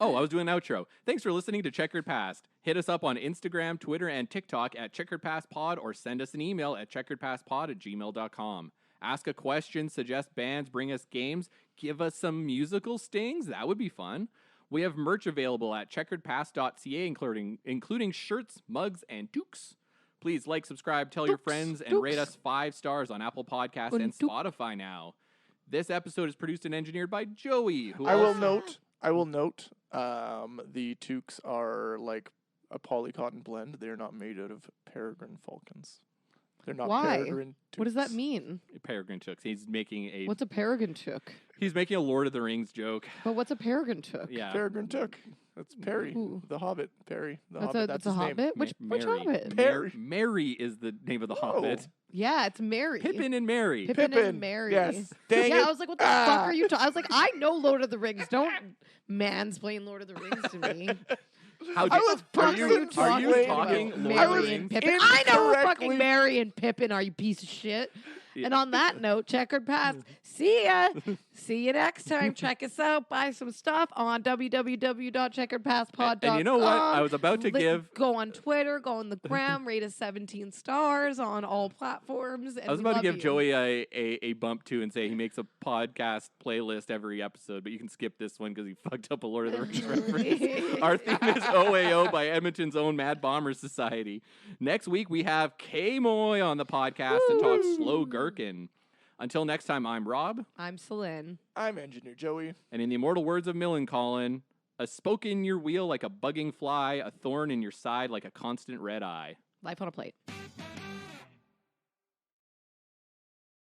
Oh, I was doing an outro. Thanks for listening to Checkered Past. Hit us up on Instagram, Twitter, and TikTok at Checkered Past Pod, or send us an email at checkeredpastpod@gmail.com. Ask a question, suggest bands, bring us games, give us some musical stings. That would be fun. We have merch available at checkeredpast.ca, including shirts, mugs, and toques. Please like, subscribe, tell your friends, and rate us 5 stars on Apple Podcasts and Spotify now. This episode is produced and engineered by Joey, who I will also- note, the toques are like a polycotton blend. They're not made out of peregrine falcons. They're not Why? peregrine toques. What does that mean? Peregrine Tooks. He's making a What's a peregrine took? Lord of the Rings joke. But what's a peregrine took? Yeah. Peregrine took. That's Perry, Ooh. the Hobbit. Perry, the That's Hobbit. a That's that's a his name. hobbit. Which Mary. hobbit? Perry. Mary is the name of the No. Hobbit. Yeah, it's Mary. Pippin and Mary. Pippin Pippin. and Mary. Yes. Dang Yeah, it. I was like, what the fuck are you talking? I was like, I know Lord of the Rings. Don't mansplain Lord of the Rings to me. How I was are person you talking talking about Lord I of the was Mary Rings? and Pippin. I know who incorrectly- fucking Mary and Pippin are, you piece of shit. Yeah. And on that note, Checkered Past. See ya. See you next time. Check us out. Buy some stuff on www.checkeredpastpod.com. And you know what? I was about to give. Go on Twitter, go on the gram, rate us 17 stars on all platforms. And I was we about to love give you. Joey a bump too and say he makes a podcast playlist every episode, but you can skip this one because he fucked up a Lord of the Rings reference. Our theme is OAO by Edmonton's own Mad Bomber Society. Next week we have K-Moy on the podcast to talk slow gherkin. Until next time, I'm Rob, I'm Celine. I'm Engineer Joey. and in the immortal words of Millencolin, a spoke in your wheel like a bugging fly, a thorn in your side like a constant red eye. Life on a plate.